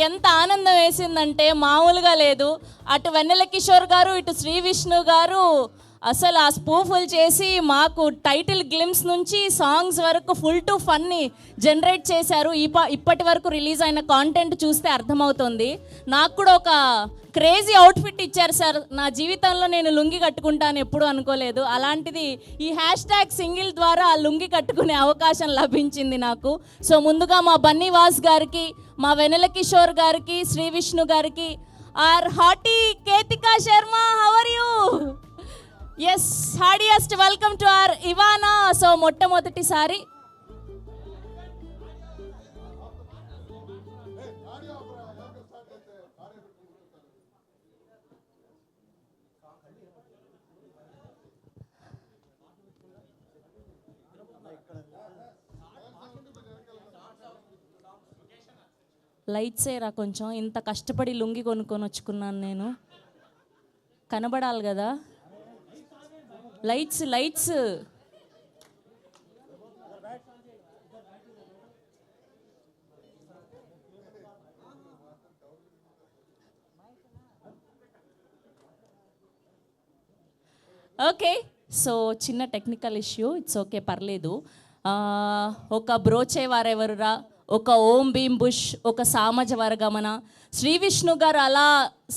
ఎంత ఆనందం వేసిందంటే మామూలుగా లేదు. అటు వెన్నెల కిషోర్ గారు, ఇటు శ్రీ విష్ణు గారు అసలు ఆ స్పూఫుల్ చేసి మాకు టైటిల్ గ్లిమ్స్ నుంచి సాంగ్స్ వరకు ఫుల్ టు ఫన్ని జనరేట్ చేశారు. ఇప్పటి వరకు రిలీజ్ అయిన కాంటెంట్ చూస్తే అర్థమవుతుంది. నాకు కూడా ఒక క్రేజీ అవుట్ఫిట్ ఇచ్చారు సార్. నా జీవితంలో నేను లుంగి కట్టుకుంటాను ఎప్పుడు అనుకోలేదు. అలాంటిది ఈ హ్యాష్ సింగిల్ ద్వారా ఆ లుంగి కట్టుకునే అవకాశం లభించింది నాకు. సో ముందుగా మా బన్నీవాస్ గారికి, మా వెన్నెల కిషోర్ గారికి, శ్రీ విష్ణు గారికి, our hottie Ketika Sharma, how are you? Yes, heartiest welcome to our Ivana. So మొట్టమొదటిసారి లైట్స్ ఏరా కొంచెం. ఇంత కష్టపడి లుంగి కొనుక్కొని వచ్చుకున్నాను నేను, కనబడాలి కదా. Lights lights okay. సో చిన్న టెక్నికల్ ఇష్యూ, ఇట్స్ ఓకే, పర్లేదు. ఒక బ్రోచే వారెవరురా, ఒక ఓం భీమ్ బుష్, ఒక సామజ వరగమన, శ్రీ విష్ణు గారు అలా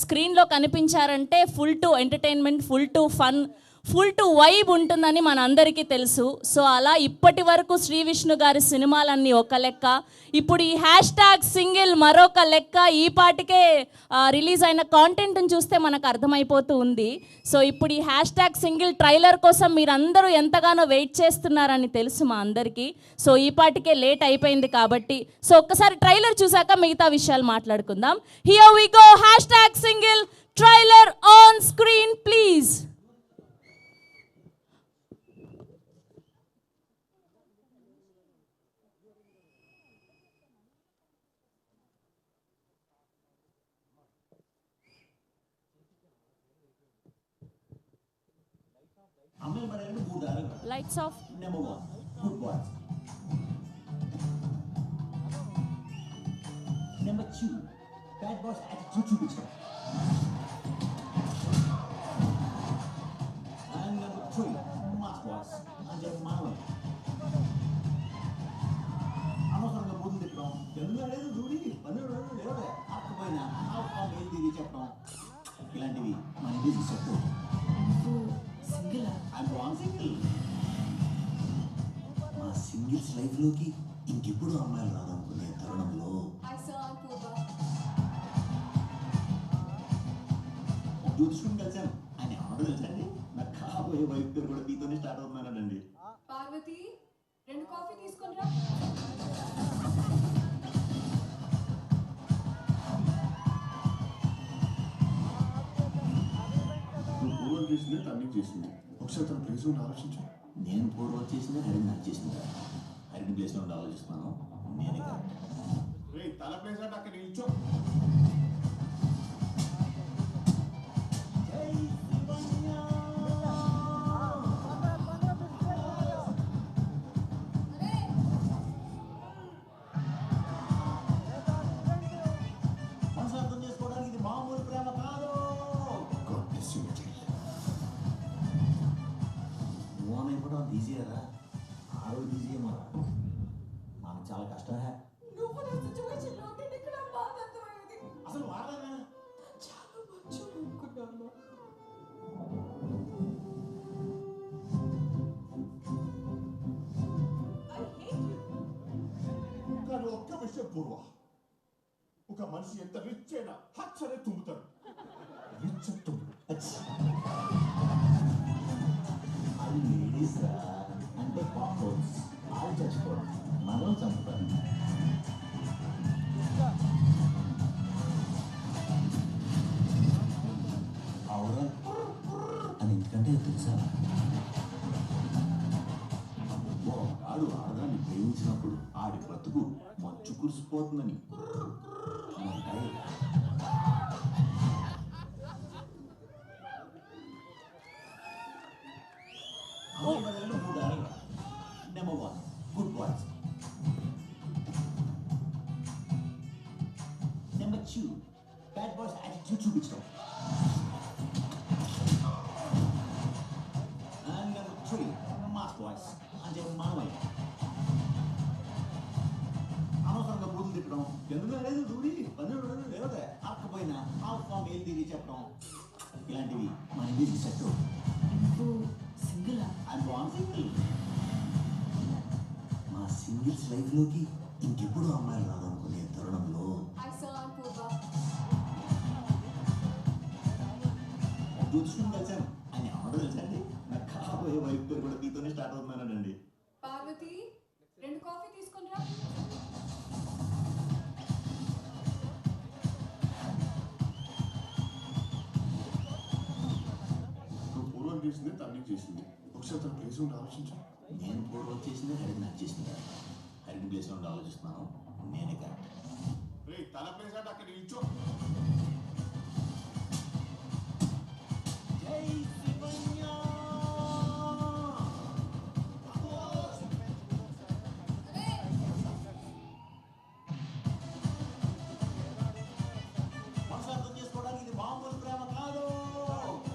స్క్రీన్లో కనిపించారంటే full to entertainment, full to fun, full to vibe ఉంటుందని మన అందరికీ తెలుసు. సో అలా ఇప్పటి వరకు శ్రీ విష్ణు గారి సినిమాలన్నీ ఒక లెక్క, ఇప్పుడు ఈ #సింగిల్ మరొక లెక్క. ఈ పాటికే రిలీజ్ అయిన కాంటెంట్ని చూస్తే మనకు అర్థమైపోతూ ఉంది. సో ఇప్పుడు ఈ #సింగిల్ ట్రైలర్ కోసం మీరందరూ ఎంతగానో వెయిట్ చేస్తున్నారని తెలుసు మా అందరికీ. సో ఈ పాటికే లేట్ అయిపోయింది కాబట్టి సో ఒక్కసారి ట్రైలర్ చూసాక మిగతా విషయాలు మాట్లాడుకుందాం. Here we go, #single trailer on screen please. Lights off. Number 1, good boys. Number 2, bad boys attitude చూపించడం. And number 3, mass boys అంటే మానవ. అనవసరంగా బూతులు తిట్టడం, ఎందుకు లేదు చూడి పన్నెండు లేవడే అర్థమైనా అవుతాం ఏది ఇది చెప్పడం, ఇలాంటివి మన ఇంటికి సపోర్ట్. సింగిల్ సింగిల్ మా సింగిల్స్ లైఫ్లోకి ఇంకెప్పుడు అమ్మాయిలు రాదనుకునే తరుణంలో జ్యోతిష్కుని కలిశాను. ఆయన ఎవరు తెలుసండి, నాకు కాబోయే వైఫ్ కూడా మీతోనే స్టార్ట్ అవుతున్నానండి. పార్వతి, 2 కాఫీ తీసుకునిరా. పూర్వం చేసింది టర్నింగ్ చేసింది. ఒకసారి తన ప్లేస్ ఉండి ఆలోచించు. నేను పూర్వం చేసింది, హరిని నాకు చేసింది. హరిని ప్లేస్లో ఉండి ఆలోచిస్తున్నాను, నేనే కాదు. తల ప్లేస్ అంటే అక్కడ నిల్చో. మనసు అర్థం చేసుకోవడానికి ఇది మామూలు ప్రేమ కాదు. ఓన్ అయిపోవడం అంత ఈజీయరా? ఆరోగ్య ఈజీ మన మనకు చాలా కష్టం. నువ్వు నా సిచువేషన్లో ఉంటే నీకు నా బాధ అర్థమయ్యేది. అసలు వాడలేదా? చాలా మంచిగా అనుకున్నాను. కానీ ఒక్క విషయం పూర్వ, ఒక మనిషి ఎంత రిచ్ అయినా హచ్చనే తుమ్ముతాడు. రిచ్ తుమ్ముడు అది లేడీస్ రా, అంటే కాక్రోచ్. వాళ్ళు చచ్చిపోవడం, మనం చంపుతాం. అవునా అని ఎందుకంటే తెలుసా, ఆడు ఆడదాన్ని ప్రేమించినప్పుడు ఆడి బ్రతుకు మంచు కురిసిపోతుందని ఉంటాయి. Number 1, good boys. Number attitude, bad boys attitude చూపించడం. And number 3, మాస్ బాయ్స్ అంటే మామయ్య. అనవసరంగా బూతులు తిట్టడం, ఎందుకు లేదు దూరి 12 రోజులు లేవదే ఆకపోయినా ఆల్ఫా మేల్ తిరిగి చెప్పడం, ఇలాంటివి మన ఇంటికి సెట్. సింగిల్ సింగిల్ మా సింగిల్స్ లైఫ్లోకి ఇంకెప్పుడు అమ్మాయిలు రాదనుకునే తరుణంలో I saw Purva. చూసుకుని కలిసాను. ఆయన ఎవరో తెలుసండి, నాకు కాబోయే వైఫ్ పేరు కూడా మీతోనే స్టార్ట్ అవుతున్నానండి. పార్వతి 2 కాఫీ తీసుకొని రా. నువ్వు పూర్వం చేసింది తల్లికి చేసింది. ఒకసారి తన ప్లేస్ ఉండి ఆలోచించు. నేను పూర్వం చేసింది హరిని నాకు చేసింది. హరిని ప్లేస్లో ఉండి ఆలోచిస్తున్నాను, నేనే కరెక్ట్. రే తన ప్లేస్ అంటే అక్కడ నిల్చో. జై శివయ్య. మనసు అర్థం చేసుకోవడానికి ఇది మామూలు ప్రేమ కాదు.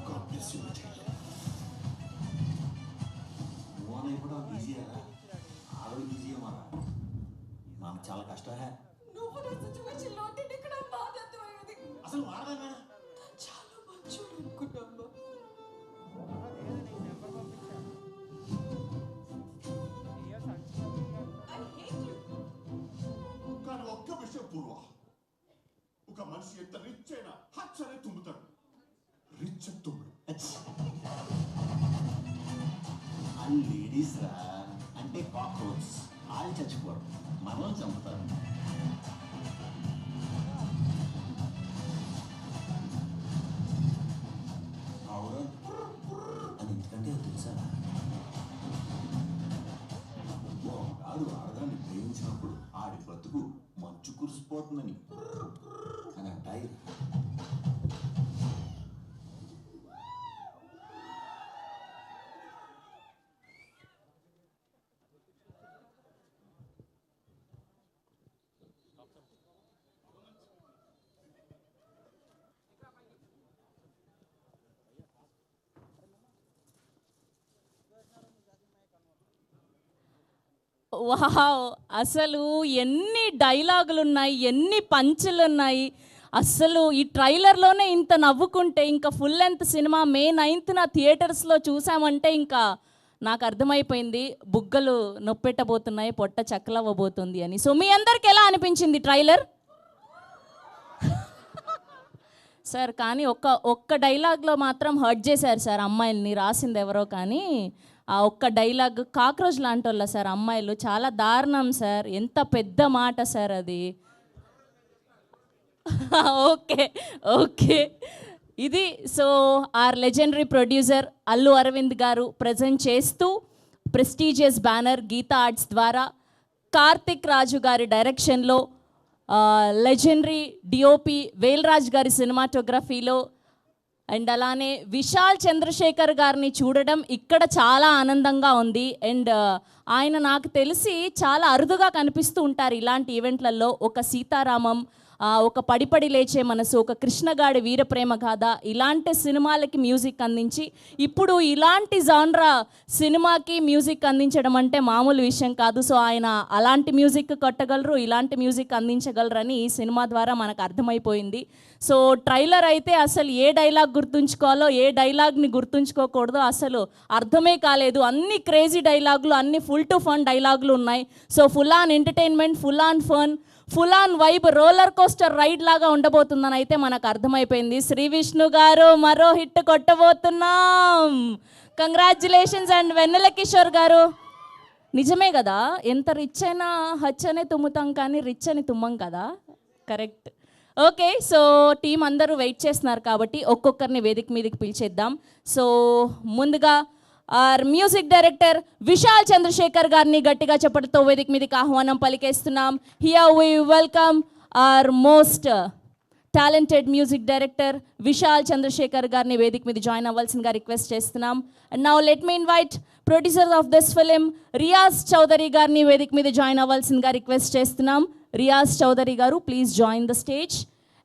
God bless you, my child. మోన ఇప్పుడు బిజీయా, ఆవిడ బిజీయా. మనకు చాలా కష్టమే. నువ్వు నా సిచ్యువేషన్ లో ఉంటే నీకు నా బాధ అర్థమయ్యేది. అసలు వాడదామే చాలా మంచోడు అనుకున్నామ్మా. I hate you. కానీ ఒక్క విషయం పూర్వ, ఒక మనిషి ఎంత రిచ్ అయినా హచ్చనే తుమ్ముతాడు. రిచ్ తుమ్ముడు. వాళ్ళు లేడీస్ రా, అంటే కాక్రోచ్. వాళ్ళు చచ్చిపోరు, మనం చంపుతారు. అవును అని ఎందుకంటే తెలుసా, ఆడు ఆడదాన్ని ప్రేమించినప్పుడు ఆడి బ్రతుకు మంచు కురిసిపోతుందని అని అంటాయి. వావ్, అసలు ఎన్ని డైలాగులు ఉన్నాయి, ఎన్ని పంచులు ఉన్నాయి. అసలు ఈ ట్రైలర్లోనే ఇంత నవ్వుకుంటే ఇంకా ఫుల్ లెంత్ సినిమా మే 9th థియేటర్స్లో చూసామంటే ఇంకా నాకు అర్థమైపోయింది బుగ్గలు నొప్పెట్టబోతున్నాయి, పొట్ట చక్కలవ్వబోతుంది అని. సో మీ అందరికి ఎలా అనిపించింది ట్రైలర్? సార్ కానీ ఒక్క డైలాగ్లో మాత్రం హర్ట్ చేశారు సార్ అమ్మాయిల్ని. రాసింది ఎవరో కానీ ఆ ఒక్క డైలాగ్ కాక్రోచ్ లాంటి వాళ్ళ సార్ అమ్మాయిలు, చాలా దారుణం సార్. ఎంత పెద్ద మాట సార్ అది. ఓకే ఓకే, ఇది so our legendary producer Allu Aravind గారు ప్రజెంట్ చేస్తూ ప్రెస్టీజియస్ బ్యానర్ గీతా ఆర్ట్స్ ద్వారా కార్తిక్ రాజు గారి డైరెక్షన్లో లెజెండరీ డిఓపి వేల్రాజ్ గారి సినిమాటోగ్రఫీలో అండ్ అలానే విశాల్ చంద్రశేఖర్ గారిని చూడడం ఇక్కడ చాలా ఆనందంగా ఉంది. అండ్ ఆయన నాకు తెలిసి చాలా అరుదుగా కనిపిస్తూ ఉంటారు ఇలాంటి ఈవెంట్లలో. ఒక సీతారామం, ఒక పడిపడి లేచే మనసు, ఒక కృష్ణగాడి వీరప్రేమ గాథ, ఇలాంటి సినిమాలకి మ్యూజిక్ అందించి ఇప్పుడు ఇలాంటి జాన్రా సినిమాకి మ్యూజిక్ అందించడం అంటే మామూలు విషయం కాదు. సో ఆయన అలాంటి మ్యూజిక్ కొట్టగలరు, ఇలాంటి మ్యూజిక్ అందించగలరని ఈ సినిమా ద్వారా మనకు అర్థమైపోయింది. సో ట్రైలర్ అయితే అసలు ఏ డైలాగ్ గుర్తుంచుకోవాలో ఏ డైలాగ్ని గుర్తుంచుకోకూడదో అసలు అర్థమే కాలేదు. అన్ని క్రేజీ డైలాగులు, అన్ని ఫుల్ టు ఫన్ డైలాగులు ఉన్నాయి. So full on entertainment, full on fun, full on vibe, roller coaster ride లాగా ఉండబోతుందని అయితే మనకు అర్థమైపోయింది. శ్రీ విష్ణు గారు మరో హిట్ కొట్టబోతున్నాం. కంగ్రాచ్యులేషన్స్. అండ్ వెన్నెల కిషోర్ గారు, నిజమే కదా, ఎంత రిచ్ అయినా హచ్ అనే తుమ్ముతాం కానీ రిచ్ అని తుమ్మం కదా. కరెక్ట్. ఓకే, సో టీం అందరూ వెయిట్ చేస్తున్నారు కాబట్టి ఒక్కొక్కరిని వేదిక మీదకి పిలిచేద్దాం. సో ముందుగా our music director Vishal Chandrasekhar గారిని గట్టిగా చెప్పడంతో వేదిక మీదకి ఆహ్వానం పలికేస్తున్నాం. Here we welcome our most talented music director Vishal Chandrasekhar గారిని వేదిక మీద జాయిన్ అవ్వాల్సిందిగా రిక్వెస్ట్ చేస్తున్నాం. And now let me invite producer of this film Riaz Chowdary గారిని వేదిక మీద జాయిన్ అవ్వాల్సిందిగా రిక్వెస్ట్ చేస్తున్నాం. రియాజ్ చౌదరి గారు, please join the stage.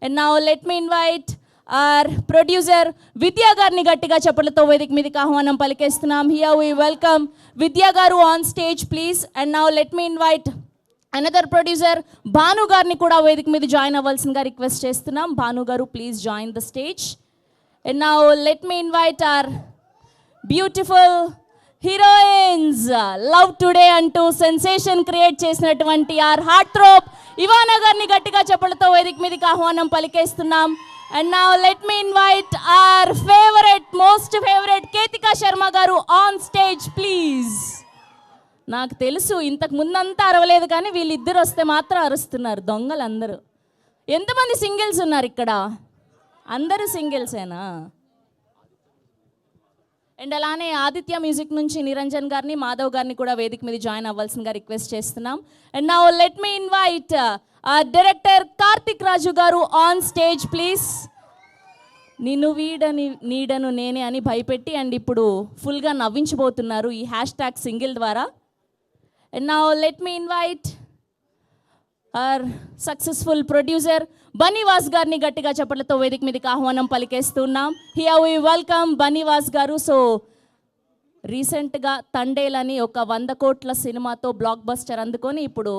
And now let me invite are producer విద్యా గారిని గట్టిగా చప్పట్లతో వేదిక మీదకి ఆహ్వానం పలికేస్తున్నాం. హియర్ వి వెల్కమ్ విద్యా గారు on stage please. And now let me invite another producer Bhanu గారిని కూడా వేదిక మీద జాయిన్ అవ్వాల్సిందిగా రిక్వెస్ట్ చేస్తున్నాం. Bhanu garu please join the stage. And now let me invite our beautiful heroines Love Today అంటూ సెన్సేషన్ క్రియేట్ చేసినటువంటి ఆర్ హార్ట్ థ్రోప్ ఇవానా గారిని గట్టిగా చప్పట్లతో వేదిక మీదకి ఆహ్వానం పలికేస్తున్నాం. And now let me invite our most favourite Ketika Sharma garu on stage please. నాకు తెలుసు ఇంతకు ముందంతా అరవలేదు, కానీ వీళ్ళిద్దరు వస్తే మాత్రం అరుస్తున్నారు దొంగలు అందరూ. ఎంతమంది సింగిల్స్ ఉన్నారు ఇక్కడ? అందరూ సింగిల్సేనా? అండ్ అలానే ఆదిత్య మ్యూజిక్ నుంచి నిరంజన్ గారిని మాధవ్ గారిని కూడా వేదిక మీద జాయిన్ అవ్వాల్సిందిగా రిక్వెస్ట్ చేస్తున్నాం. And now let me invite director Karthik Raju garu on stage please. నిన్ను వీడని నీడను నేనే అని భయపెట్టి అండ్ ఇప్పుడు ఫుల్గా నవ్వించబోతున్నారు ఈ హ్యాష్ సింగిల్ ద్వారా. And now let me invite our successful producer Bunny Vas గారిని గట్టిగా చప్పట్లతో వేదిక మీదకి ఆహ్వానం పలికేస్తున్నాం. Here we welcome Bunny Vas garu. So రీసెంట్గా తండేలని ఒక 100 కోట్ల సినిమాతో బ్లాక్ బస్టర్ అందుకొని ఇప్పుడు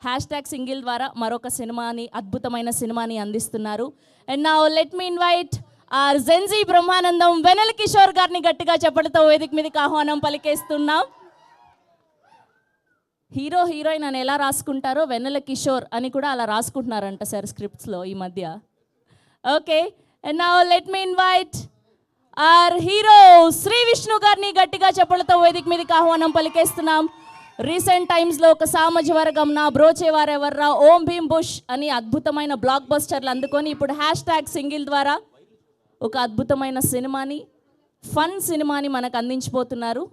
హ్యాష్ సింగిల్ ద్వారా మరొక సినిమాని, అద్భుతమైన సినిమాని అందిస్తున్నారు. And now let me invite our Gen Z Brahmanandam Vennela Kishore గారిని గట్టిగా చప్పట్లతో వేదిక మీదకి ఆహ్వానం పలికేస్తున్నాం. హీరో హీరోయిన్ అని ఎలా రాసుకుంటారో వెన్నెల కిషోర్ అని కూడా అలా రాసుకుంటున్నారంట సార్ స్క్రిప్ట్స్లో ఈ మధ్య. Okay, and now let me invite our hero Shri Vishnu గారిని గట్టిగా చప్పట్లతో వేదిక మీదకి ఆహ్వానం పలికేస్తున్నాం. రీసెంట్ టైమ్స్లో ఒక సామాజ వర్గం నా బ్రోచేవారెవర్రా, ఓం భీమ్ బుష్ అని అద్భుతమైన బ్లాక్ బస్టర్లు అందుకొని ఇప్పుడు హ్యాష్ సింగిల్ ద్వారా ఒక అద్భుతమైన సినిమాని, ఫన్ సినిమాని మనకు అందించబోతున్నారు.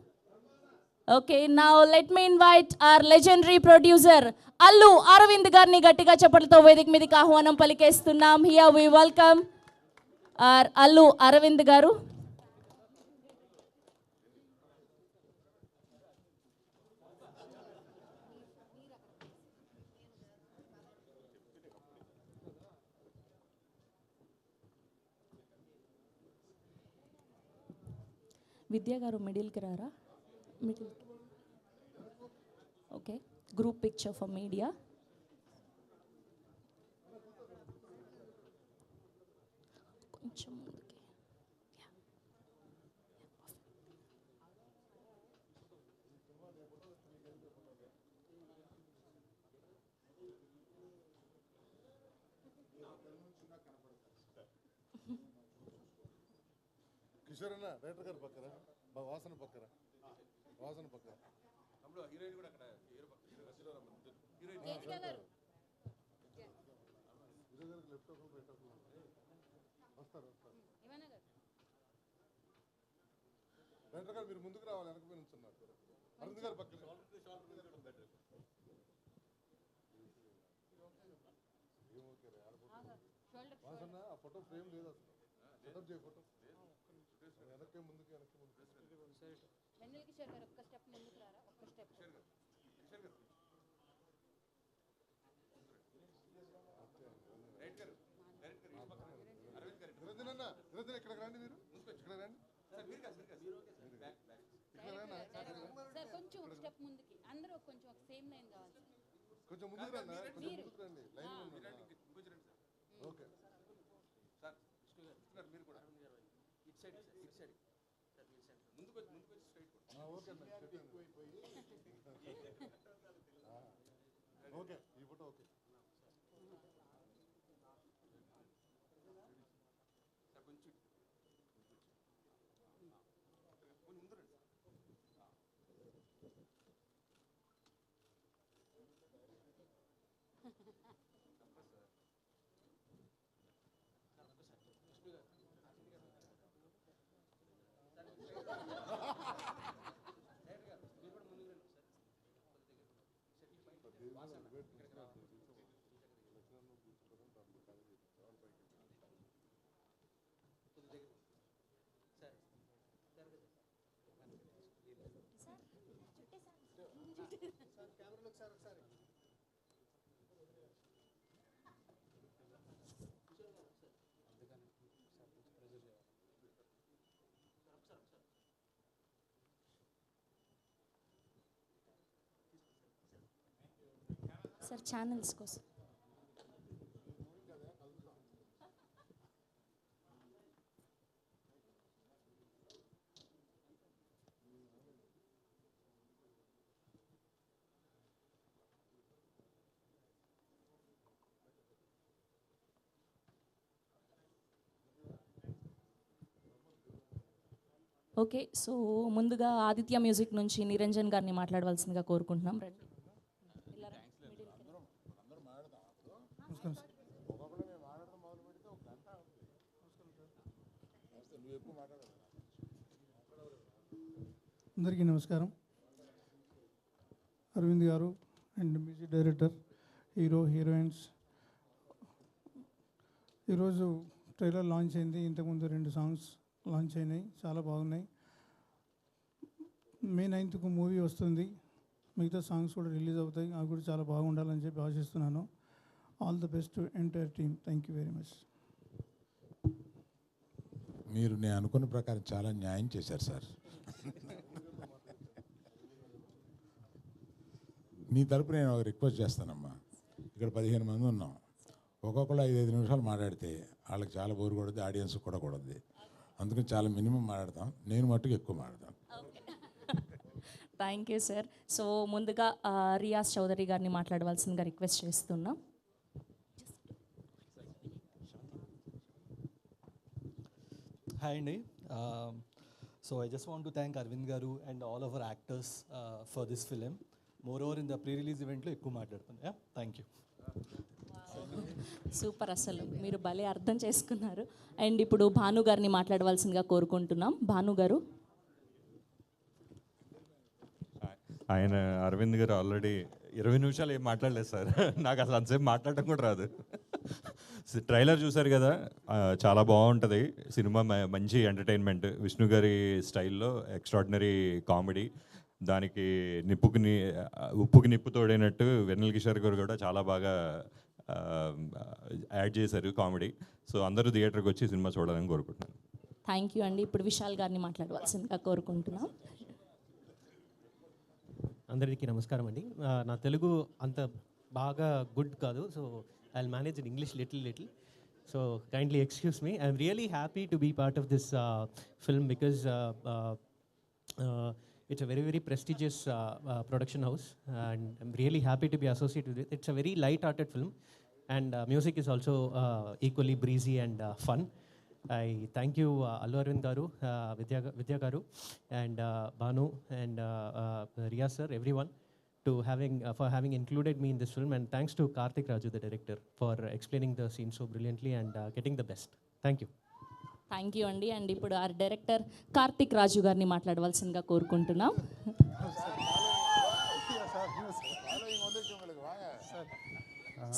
Okay, now let me invite our legendary producer Allu Aravind గారిని గట్టిగా చప్పట్లతో వేదిక మీదకి ఆహ్వానం పలికేస్తున్నాం. Here we welcome our Allu Aravind garu. Vidya garu మిడిల్కి రారా? Middle. Okay, group picture for media. కొంచెం ముందుకి. కిషోర్ అన్న రైటర్ గారు పక్కన వాసన పక్కన హీరోయిన్ కూడా అక్కడ లెఫ్ట్ వస్తారు రైటర్ గారు మీరు ముందుకు రావాలి, వెనక మీరు ఉంటున్నారు. అరవింద్ గారు పక్కన వాసన ఆ ఫోటో ఫ్రేమ్ లేదు అసలు. సెటప్ చేయ ఫోటో వెనక్కి ముందుకు వెన్నెల కిషోర్ గారు ఒక్క స్టెప్ ముందుకు రారా, ఒక్క స్టెప్. నిరంజన్ అన్న, నిరంజన్ ఇక్కడికి రండి, మీరు ఇక్కడ రండి. సార్ కొంచెం ఒక స్టెప్ ముందుకి, అందరూ కొంచెం ఒక సేమ్ లైన్ కావాలి. కొంచెం ముందుకు రండి, కొంచెం ముందుకు రండి. Line okay sir. మీరు కూడా ఇటు సైడ్ ముందుకు వచ్చి స్ట్రైట్. ఓకే అన్న, ఓకే ఈ ఫోటో ఓకే. సార్ ఛానల్స్ కోసం. ఓకే, సో ముందుగా ఆదిత్య మ్యూజిక్ నుంచి నిరంజన్ గారిని మాట్లాడవలసిందిగా కోరుకుంటున్నాం. రండి. అందరికీ నమస్కారం. అరవింద్ గారు and music director, hero, heroines, ఈరోజు ట్రైలర్ లాంచ్ అయింది. ఇంతకుముందు 2 సాంగ్స్ లాంచ్ అయినాయి, చాలా బాగున్నాయి. మే 9th మూవీ వస్తుంది, మిగతా సాంగ్స్ కూడా రిలీజ్ అవుతాయి, అవి కూడా చాలా బాగుండాలని చెప్పి ఆశిస్తున్నాను. All the best to entire team. Thank you very much. మీరు నేను అనుకున్న ప్రకారం చాలా న్యాయం చేశారు సార్. మీ తరపు నేను ఒక రిక్వెస్ట్ చేస్తానమ్మా. ఇక్కడ 15 మంది ఉన్నాం, ఒక్కొక్కరు 5-5 నిమిషాలు మాట్లాడితే వాళ్ళకి చాలా బోరు కొడుతుంది, ఆడియన్స్ కూడా కొడుద్ది. అందుకని చాలా మినిమం మాట్లాడతాం, నేను మట్టుకు ఎక్కువ మాట్లాడతాను. Thank you sir. సో ముందుగా రియాజ్ చౌదరి గారిని మాట్లాడవలసిందిగా రిక్వెస్ట్ చేస్తున్నాం. Hi Andy. So I just want to thank Arvind Garu and all of our actors for this film. Moreover, in the pre-release event lo ekku maatladutunna. Yeah, thank you. Super, అసలు మీరు భలే అర్థం చేసుకున్నారు. And ఇప్పుడు భాను గారిని మాట్లాడవలసిందిగా కోరుకుంటున్నాం. భాను గారు. ఆయన అరవింద్ గారు ఆల్రెడీ 20 నిమిషాలు ఏం మాట్లాడలేదు సార్. నాకు అసలు అంతసేపు మాట్లాడటం కూడా రాదు. ట్రైలర్ చూసారు కదా, చాలా బాగుంటుంది సినిమా, మంచి ఎంటర్టైన్మెంట్, విష్ణు గారి స్టైల్లో ఎక్స్ట్రాడినరీ కామెడీ. దానికి ఉప్పుకి నిప్పు తోడైనట్టు వెన్నెల కిషోర్ గారు కూడా చాలా బాగా యాడ్ చేశారు కామెడీ. సో అందరూ థియేటర్కి వచ్చి సినిమా చూడాలని కోరుకుంటున్నాను. థ్యాంక్ యూ అండి. ఇప్పుడు విశాల్ గారిని మాట్లాడవలసిందిగా కోరుకుంటున్నాం. అందరికీ నమస్కారం అండి. నా తెలుగు అంత బాగా గుడ్ కాదు, so I will manage in English little. So kindly excuse me. I'm really happy to be part of this film because it's a very prestigious production house, and I'm really happy to be associated with it. It's a very light-hearted film, and music is also equally breezy and fun. I thank you Allu Arvind garu, Vidya garu, and Banu and Riyaz sir, everyone for having included me in this film, and thanks to Karthik Raju, the director, for explaining the scene so brilliantly and getting the best. Thank you. Thank you అండి. And ఇప్పుడు ఆ director Karthik రాజు గారిని మాట్లాడవలసిందిగా కోరుకుంటున్నాం.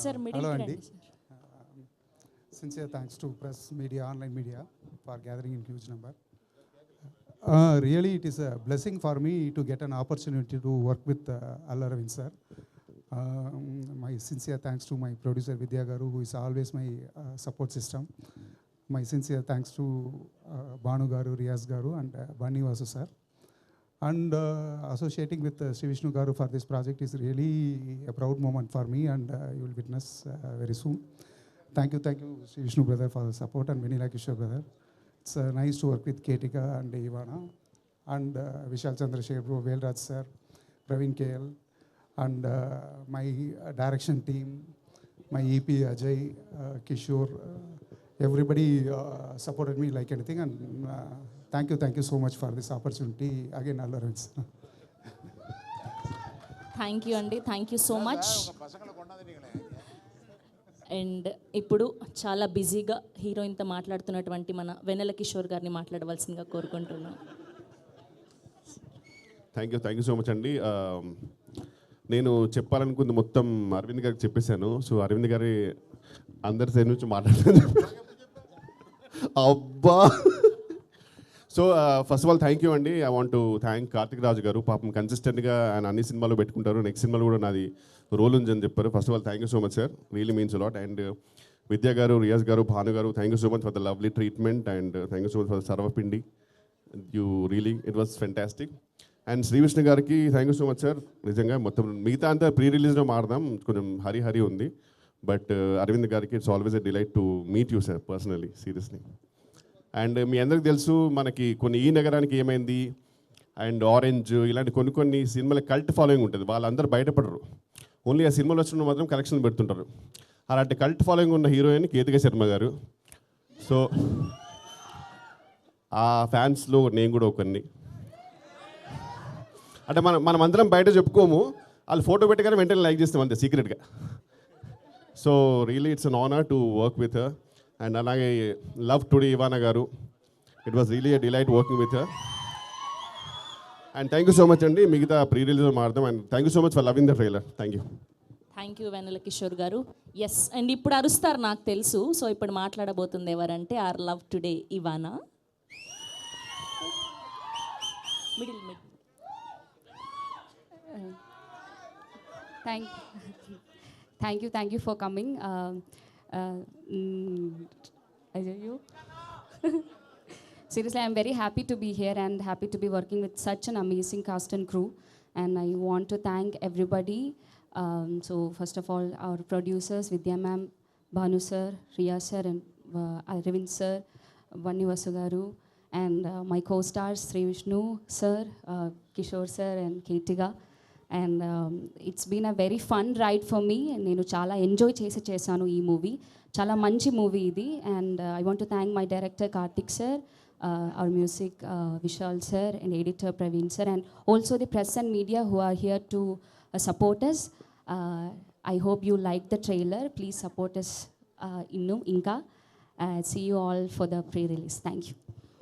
Sir hello అండి. Sincere thanks to press media, online media for gathering in huge number. Really it is a blessing for me to get an opportunity to work with Allu Arvind sir. My sincere thanks to my producer Vidya garu, who is always my support system. My sincere thanks to Banu garu, Riyaz garu, and Bani Vasu sir. And associating with Sri Vishnu garu for this project is really a proud moment for me, and you will witness very soon. Thank you Sri Vishnu brother for the support, and Venila Kishore brother. It's nice to work with Ketika and Ivana, and Vishal Chandrasekhar bro, Velraj sir, Praveen KL, and my direction team, my EP Ajay, Kishore, everybody supported me like anything, and thank you so much for this opportunity again, Allu Arvind sir. Thank you అండి. Thank you so much. And ఇప్పుడు చాలా బిజీగా హీరోయిన్తో మాట్లాడుతున్నటువంటి మన వెన్నెల కిషోర్ గారిని మాట్లాడవలసిందిగా కోరుకుంటున్నాం. Thank you so much అండి. నేను చెప్పాలనుకుంది మొత్తం అరవింద్ గారికి చెప్పేశాను. సో అరవింద్ గారి అందరి సైడ్ నుంచి మాట్లాడుతాను. అబ్బా. So first of all thank you అండి. I want to thank Karthik Raju garu. పాపం కన్సిస్టెంట్గా ఆయన అన్ని సినిమాలు పెట్టుకుంటారు. నెక్స్ట్ సినిమాలో కూడా నాది రోల్ ఉందని చెప్పారు. First of all thank you so much sir, really means a lot. And Vidya garu, Riyaz garu, Bhanu garu, thank you so much for the lovely treatment, and thank you so much for the sarvapindi. You really, it was fantastic. And Shri Vishnu గారికి thank you so much sir. నిజంగా మొత్తం మిగతా అంతా pre రిలీజ్లో మాడదాం, కొంచెం హరి ఉంది. But Aravind గారికి it's always a delight to meet you sir personally, seriously. And మీ అందరికి తెలుసు మనకి కొన్ని ఈ నగరానికి ఏమైంది అండ్ ఆరెంజ్ ఇలాంటి కొన్ని సినిమాల కల్ట్ ఫాలోయింగ్ ఉంటుంది. వాళ్ళందరూ బయటపడరు, ఓన్లీ ఆ సినిమాలో వచ్చిన మాత్రం కలెక్షన్ పెడుతుంటారు. అలాంటి కల్ట్ ఫాలోయింగ్ ఉన్న హీరోయిన్ కేతిక శర్మ గారు. సో ఆ ఫ్యాన్స్లో నేను కూడా ఒకరిని. అంటే మనం అందరం బయట చెప్పుకోము, వాళ్ళు ఫోటో పెట్టగానే వెంటనే లైక్ చేస్తాం అంతే సీక్రెట్గా. So really it's an honour to work with her. And అలాగే love today Ivana garu, it was really a delight working with her. And thank you so much అండి. మిగతా ప్రీ రిలీజ్ మారుదాం. And thank you so much for loving the trailer. Thank you. Thank you Vennela Kishore garu. Yes, and ఇప్పుడు అరుస్తారు నాకు తెలుసు. So ఇప్పుడు మాట్లాడబోతుంది ఎవరంటే our love today Ivana. Middle Thank you for coming. Seriously, I'm very happy to be here and happy to be working with such an amazing cast and crew. And I want to thank everybody. So first of all, our producers, Vidya ma'am, Bhanu sir, Riya sir, and Arvind sir, Vanni Vasu garu, and my co-stars Sri Vishnu sir, Kishore sir, and Keetiga. And it's been a very fun ride for me. నేను చాలా enjoy చేశాను ఈ movie. చాలా మంచి movie ఇది. And I want to thank my director Karthik sir, our music Vishal sir, and editor Praveen sir, and also the press and media who are here to support us. I hope you like the trailer. Please support us ఇంకా. See you all for the pre-release. Thank you.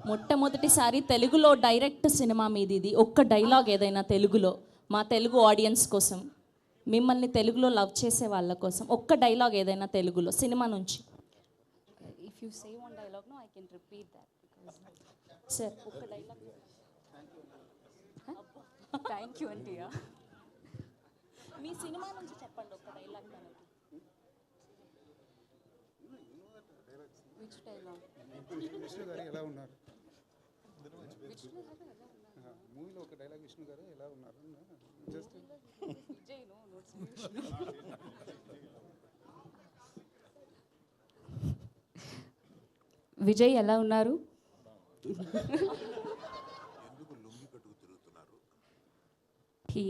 మొట్టమొదటిసారి తెలుగులో direct cinema మీది ఇది. ఒక్క dialogue ఏదైనా తెలుగులో మా Telugu audience కోసం, మిమ్మల్ని తెలుగులో లవ్ చేసే వాళ్ళ కోసం ఒక్క డైలాగ్ ఏదైనా తెలుగులో సినిమా నుంచి. If you say one dialogue, no, I can repeat that. Sir ఒక్క డైలాగ్. Thank you, Antia. మీ సినిమా నుంచి చెప్పండి ఒక్క డైలాగ్ మనకి. Which dialogue? విష్ణు గారు ఎలా ఉన్నారు? మూవీలో ఒక డైలాగ్ విష్ణు గారు ఎలా ఉన్నారు? Just Vijay, no, not Vishnu. Vijay ఎలా ఉన్నారు? He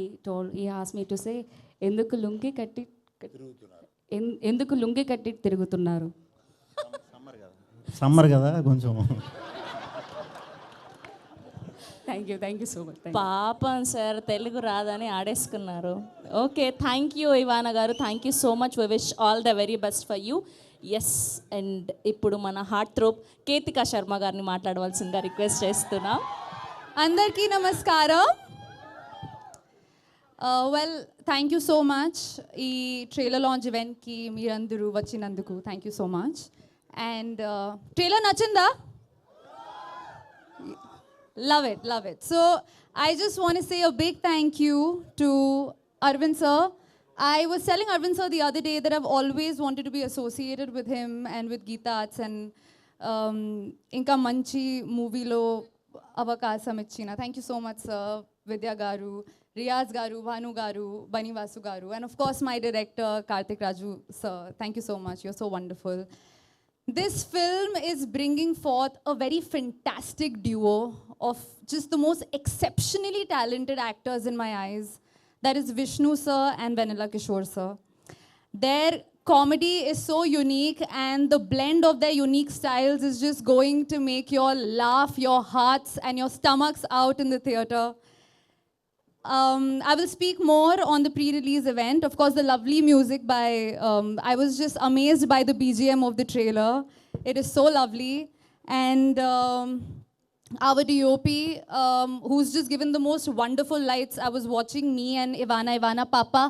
asked me to say ఎందుకు లుంగి కట్టి తిరుగుతున్నారు. సమ్మర్ కదా కొంచెం. Thank you so much. పాపం సార్ తెలుగు రాదని ఆడేసుకున్నారు. ఓకే, థ్యాంక్ యూ ఇవానా గారు. Thank you so much. We wish all the very best for you. Yes, and ఇప్పుడు మన హార్ట్ థ్రోప్ కేతికా శర్మ గారిని మాట్లాడవలసిందిగా రిక్వెస్ట్ చేస్తున్నా. అందరికీ నమస్కారం. Well, thank you so much ఈ ట్రైలర్ లాంచ్ ఈవెంట్కి మీరందరూ వచ్చినందుకు thank you so much. And trailer నచ్చిందా? Love it. So I just want to say a big thank you to Arvind sir. I was telling Arvind sir the other day that I've always wanted to be associated with him and with Geeta Arts, and inka manchi movie lo avakasam ichina. Thank you so much sir. Vidya garu, Riyaz garu, Bhanu garu, Bani Vasu garu, and of course my director Karthik Raju sir. Thank you so much. You're so wonderful. This film is bringing forth a very fantastic duo of just the most exceptionally talented actors in my eyes. That is Vishnu sir and Vanilla Kishore sir. Their comedy is so unique, and the blend of their unique styles is just going to make you all laugh your hearts and your stomachs out in the theater. I will speak more on the pre-release event. Of course, the lovely music by, I was just amazed by the BGM of the trailer. It is so lovely. And our DOP, who's just given the most wonderful lights. I was watching me and Ivana Papa,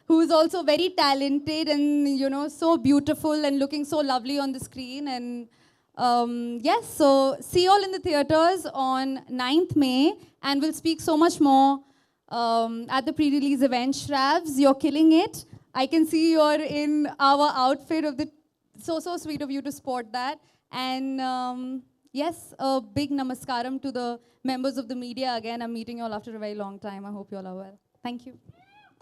who is also very talented and, you know, so beautiful and looking so lovely on the screen. And yes, so see you all in the theaters on 9th May, and we'll speak so much more at the pre-release event. Shravs, you're killing it. I can see you're in our outfit of the, so sweet of you to sport that. And yes, a big namaskaram to the members of the media. Again, I'm meeting you all after a very long time. I hope you all are well. Thank you.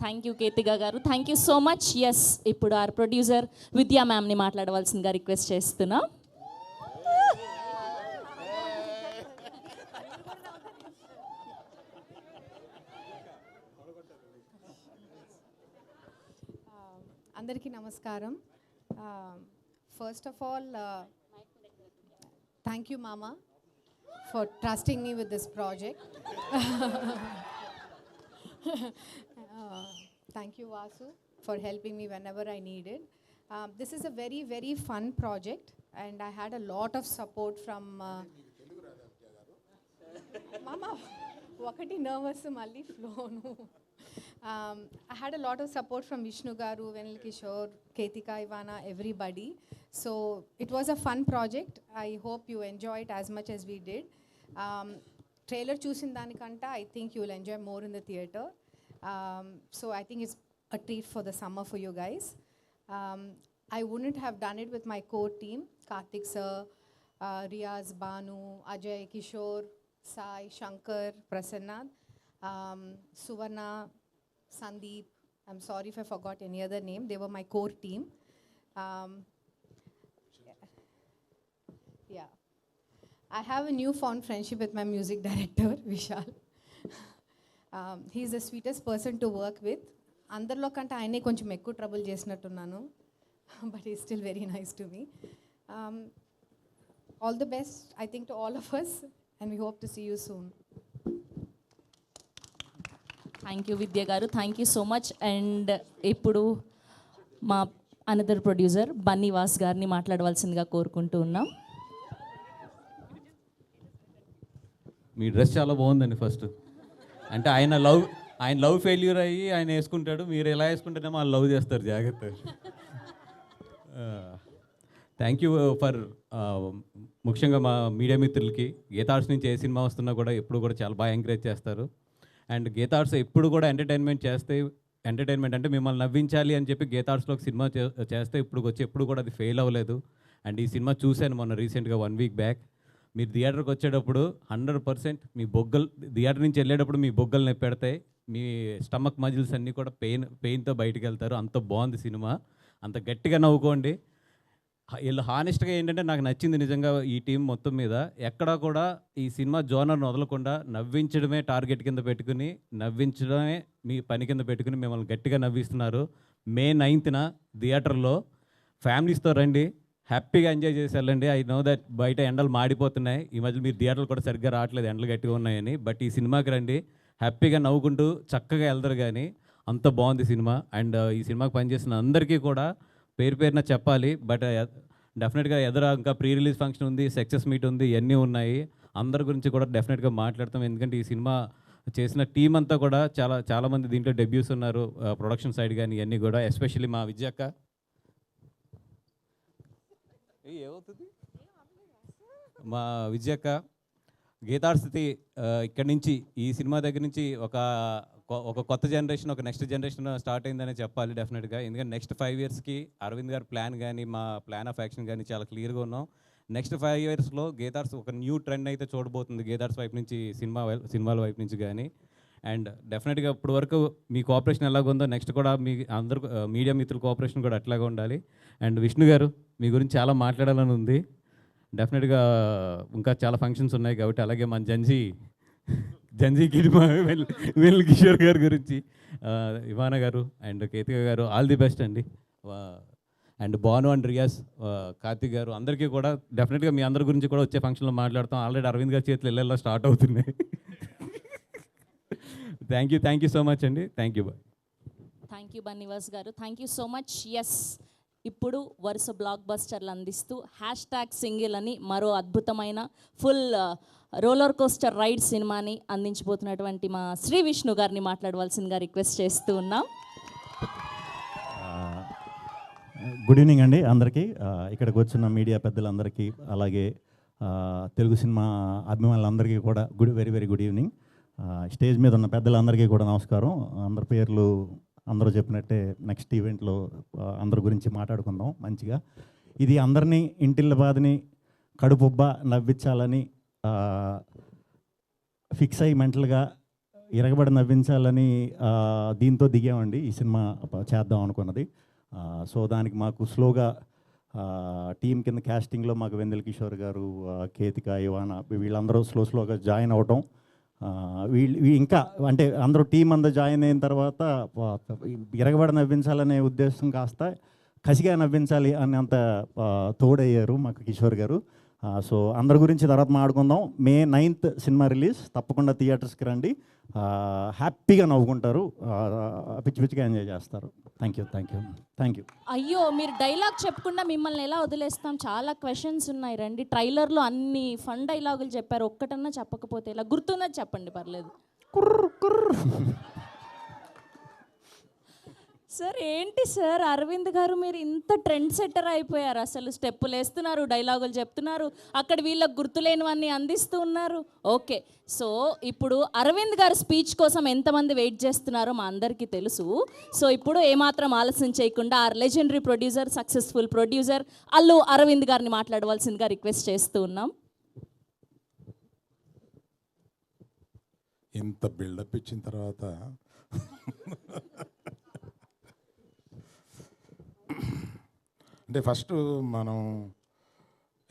Thank you Ketika garu, thank you so much. Yes, ఇప్పుడు our producer Vidya మ్యామ్ని మాట్లాడవలసిందిగా request చేస్తున్నా. అందరికీ నమస్కారం. First of all thank you మామ for trusting me with this project. Thank you, Vasu, for helping me whenever I needed. This is a very, very fun project, and I had a lot of support from... Mama, wakati nervous malli flow nu. I had a lot of support from Vishnu Garu, Venil Kishore, Ketika, Ivana, everybody. So it was a fun project. I hope you enjoy it as much as we did. Trailer చూసిన దానికంటే I think you will enjoy more in the theatre. So I think it's a treat for the summer for you guys. I wouldn't have done it with my core team, Karthik sir, Riaz, Banu, Ajay, Kishore, Sai, Shankar, Prasanna, Suvarna, Sandeep. I'm sorry if I forgot any other name. They were my core team. Yeah. I have a newfound friendship with my music director, Vishal. He's the sweetest person to work with. అందరిలో కంటే ఆయనే కొంచెం ఎక్కువ trouble చేసినట్టున్నాను, but is still very nice to me. All the best I think to all of us, and we hope to see you soon. Thank you Vidya garu, thank you so much. And ఇప్పుడు మా another producer Bunny Vas గారిని మాట్లాడవలసిందిగా కోరుకుంటూ ఉన్నాం. మీ dress చాలా బాగుందండి. First అంటే ఆయన లవ్ ఫెయిల్యూర్ అయ్యి ఆయన వేసుకుంటాడు, మీరు ఎలా వేసుకుంటేనేమో వాళ్ళు లవ్ చేస్తారు. జాగ్రత్త. థ్యాంక్ యూ ఫర్ ముఖ్యంగా మా మీడియా మిత్రులకి. గీతార్ట్స్ నుంచి ఏ సినిమా వస్తున్నా కూడా ఎప్పుడు కూడా చాలా బాగా ఎంకరేజ్ చేస్తారు. అండ్ గీతార్ట్స్ ఎప్పుడు కూడా ఎంటర్టైన్మెంట్ అంటే మిమ్మల్ని నవ్వించాలి అని చెప్పి గీతార్ట్స్లో ఒక సినిమా చేస్తే ఎప్పుడు కూడా అది ఫెయిల్ అవ్వలేదు. అండ్ ఈ సినిమా చూశాను మొన్న రీసెంట్గా 1 week బ్యాక్. మీరు థియేటర్కి వచ్చేటప్పుడు 100% మీ థియేటర్ నుంచి వెళ్ళేటప్పుడు మీ బొగ్గలు నొప్పెడతాయి, మీ స్టమక్ మజిల్స్ అన్నీ కూడా పెయిన్తో బయటికి వెళ్తారు. అంత బాగుంది సినిమా, అంత గట్టిగా నవ్వుకోండి. వీళ్ళు హానెస్ట్గా ఏంటంటే నాకు నచ్చింది నిజంగా ఈ టీం మొత్తం మీద. ఎక్కడా కూడా ఈ సినిమా జోనర్ను వదలకుండా నవ్వించడమే టార్గెట్ కింద పెట్టుకుని, నవ్వించడమే మీ పని కింద పెట్టుకుని మిమ్మల్ని గట్టిగా నవ్విస్తున్నారు. May 9th థియేటర్లో ఫ్యామిలీస్తో రండి, హ్యాపీగా ఎంజాయ్ చేసి వెళ్ళండి. ఐ నో దట్ బయట ఎండలు మాడిపోతున్నాయి, ఈ మధ్య మీరు థియేటర్లు కూడా సరిగ్గా రావట్లేదు, ఎండలు గట్టిగా ఉన్నాయని. బట్ ఈ సినిమాకి రండి, హ్యాపీగా నవ్వుకుంటూ చక్కగా వెళ్తారు. కానీ అంత బాగుంది సినిమా. అండ్ ఈ సినిమాకి పనిచేసిన అందరికీ కూడా పేరున చెప్పాలి. బట్ డెఫినెట్గా ఇంకా ప్రీ రిలీజ్ ఫంక్షన్ ఉంది, సక్సెస్ మీట్ ఉంది, ఇవన్నీ ఉన్నాయి. అందరి గురించి కూడా డెఫినెట్గా మాట్లాడతాం. ఎందుకంటే ఈ సినిమా చేసిన టీం అంతా కూడా చాలామంది దీంట్లో డెబ్యూస్ ఉన్నారు, ప్రొడక్షన్ సైడ్ కానీ ఇవన్నీ కూడా. ఎస్పెషల్లీ మా విద్యక్క ఏమవుతుంది మా విద్యక్క గీతార్స్థితి ఇక్కడి నుంచి ఈ సినిమా దగ్గర నుంచి ఒక కొత్త జనరేషన్, ఒక నెక్స్ట్ జనరేషన్ స్టార్ట్ అయిందనే చెప్పాలి డెఫినెట్గా. ఎందుకంటే నెక్స్ట్ 5 yearsకి అరవింద్ గారి ప్లాన్ కానీ మా ప్లాన్ ఆఫ్ యాక్షన్ కానీ చాలా క్లియర్గా ఉన్నాం. నెక్స్ట్ 5 yearsలో గీతార్స్ ఒక న్యూ ట్రెండ్ అయితే చూడబోతుంది గీతార్స్ వైపు నుంచి, సినిమాల వైపు నుంచి కానీ. అండ్ డెఫినెట్గా ఇప్పుడు వరకు మీ కోఆపరేషన్ ఎలాగుందో నెక్స్ట్ కూడా మీ అందరు మీడియా మిత్రుల కోఆపరేషన్ కూడా అట్లాగే ఉండాలి. అండ్ విష్ణు గారు మీ గురించి చాలా మాట్లాడాలని ఉంది. డెఫినెట్గా ఇంకా చాలా ఫంక్షన్స్ ఉన్నాయి కాబట్టి. అలాగే మన జంజీకి వెల్ కిషోర్ గారి గురించి, ఇవానా గారు అండ్ కేతిక గారు, ఆల్ ది బెస్ట్ అండి. అండ్ బాను అండ్ రియాజ్, కార్తిక్ గారు, అందరికీ కూడా డెఫినెట్గా మీ అందరి గురించి కూడా వచ్చే ఫంక్షన్లో మాట్లాడతాం. ఆల్రెడీ అరవింద్ గారి చేతులు ఇళ్ళల్లో స్టార్ట్ అవుతున్నాయి. థ్యాంక్ యూ సో మచ్ అండి. Thank you. Thank you Bunny Vas garu, thank you so much. Yes, ఇప్పుడు వరుస బ్లాక్ బస్టర్లు అందిస్తూ #సింగిల్ అని మరో అద్భుతమైన ఫుల్ రోలర్ కోస్టర్ రైడ్ సినిమాని అందించబోతున్నటువంటి మా శ్రీ విష్ణు గారిని మాట్లాడవలసిందిగా రిక్వెస్ట్ చేస్తూ ఉన్నాం. గుడ్ ఈవినింగ్ అండి అందరికీ, ఇక్కడికి వచ్చిన మీడియా పెద్దలందరికీ, అలాగే తెలుగు సినిమా అభిమానులందరికీ కూడా very very good evening. Stage మీద ఉన్న పెద్దలందరికీ కూడా నమస్కారం. అందరి పేర్లు అందరూ చెప్పినట్టే నెక్స్ట్ ఈవెంట్లో అందరి గురించి మాట్లాడుకుందాం మంచిగా. ఇది అందరినీ ఇంటిల్ల బాధని కడుపుబ్బ నవ్వించాలని ఫిక్స్ అయ్యి మెంటల్గా ఇరగబడి నవ్వించాలని దీంతో దిగామండి ఈ సినిమా చేద్దాం అనుకున్నది. సో దానికి మాకు స్లోగా టీం కింద క్యాస్టింగ్లో మాకు వెన్నెల కిషోర్ గారు, కేతిక, ఇవానా వీళ్ళందరూ స్లోగా జాయిన్ అవటం, వీళ్ళు ఇంకా అంటే అందరూ టీం అందరూ జాయిన్ అయిన తర్వాత ఇరగబడి నవ్వించాలనే ఉద్దేశం కాస్త కసిగా నవ్వించాలి అనేంత తోడయ్యారు మాకు కిషోర్ గారు. సో అందరి గురించి తర్వాత మాట్లాడుకుందాం. May 9th సినిమా రిలీజ్, తప్పకుండా థియేటర్స్కి రండి, హ్యాపీగా నవ్వుకుంటారు, పిచ్చిగా ఎంజాయ్ చేస్తారు. Thank you. అయ్యో, మీరు డైలాగ్ చెప్పకుండా మిమ్మల్ని ఎలా వదిలేస్తాం? చాలా క్వశ్చన్స్ ఉన్నాయి, రండి. ట్రైలర్లో అన్ని ఫన్ డైలాగులు చెప్పారు, ఒక్కటన్నా చెప్పకపోతే ఇలా? గుర్తున్నది చెప్పండి, పర్లేదు. సార్ ఏంటి సార్ అరవింద్ గారు, మీరు ఇంత ట్రెండ్ సెట్టర్ అయిపోయారు. అసలు స్టెప్పులు వేస్తున్నారు, డైలాగులు చెప్తున్నారు, అక్కడ వీళ్ళకి గుర్తులేనివన్నీ అందిస్తూ ఉన్నారు. ఓకే, సో ఇప్పుడు అరవింద్ గారు స్పీచ్ కోసం ఎంతమంది వెయిట్ చేస్తున్నారో మా అందరికీ తెలుసు. సో ఇప్పుడు ఏమాత్రం ఆలస్యం చేయకుండా ఆ legendary producer, successful producer Allu Aravind గారిని మాట్లాడవలసిందిగా రిక్వెస్ట్ చేస్తూ ఉన్నాం. ఇంత బిల్డప్ ఇచ్చిన తర్వాత అంటే ఫస్ట్ మనం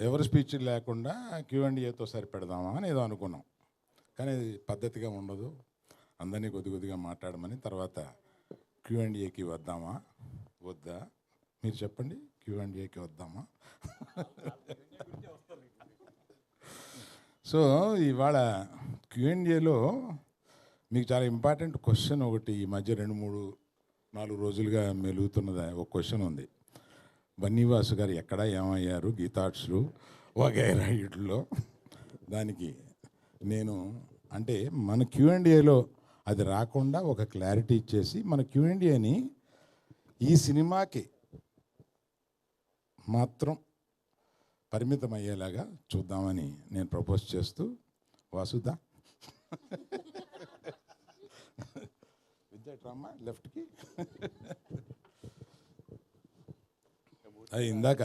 ఎవరి స్పీచ్ లేకుండా Q&Aతో సరిపెడదామా అని ఏదో అనుకున్నాం, కానీ అది పద్ధతిగా ఉండదు. అందరినీ కొద్దిగా మాట్లాడమని తర్వాత Q&Aకి వద్దామా వద్దా మీరు చెప్పండి. Q&Aకి వద్దామా? సో ఇవాళ Q&Aలో మీకు చాలా ఇంపార్టెంట్ క్వశ్చన్ ఒకటి ఈ మధ్య 2-3-4 రోజులుగా మెలుగుతున్నది ఒక క్వశ్చన్ ఉంది. బన్నీవాసు గారు ఎక్కడ ఏమయ్యారు గీతార్ట్స్లు వగైరా వీటిలో. దానికి నేను అంటే మన Q&Aలో అది రాకుండా ఒక క్లారిటీ ఇచ్చేసి మన Q&Aని ఈ సినిమాకి మాత్రం పరిమితం అయ్యేలాగా చూద్దామని నేను ప్రపోజ్ చేస్తూ, వాసుదా విద్యాట్రమ్మ లెఫ్ట్కి అది ఇందాక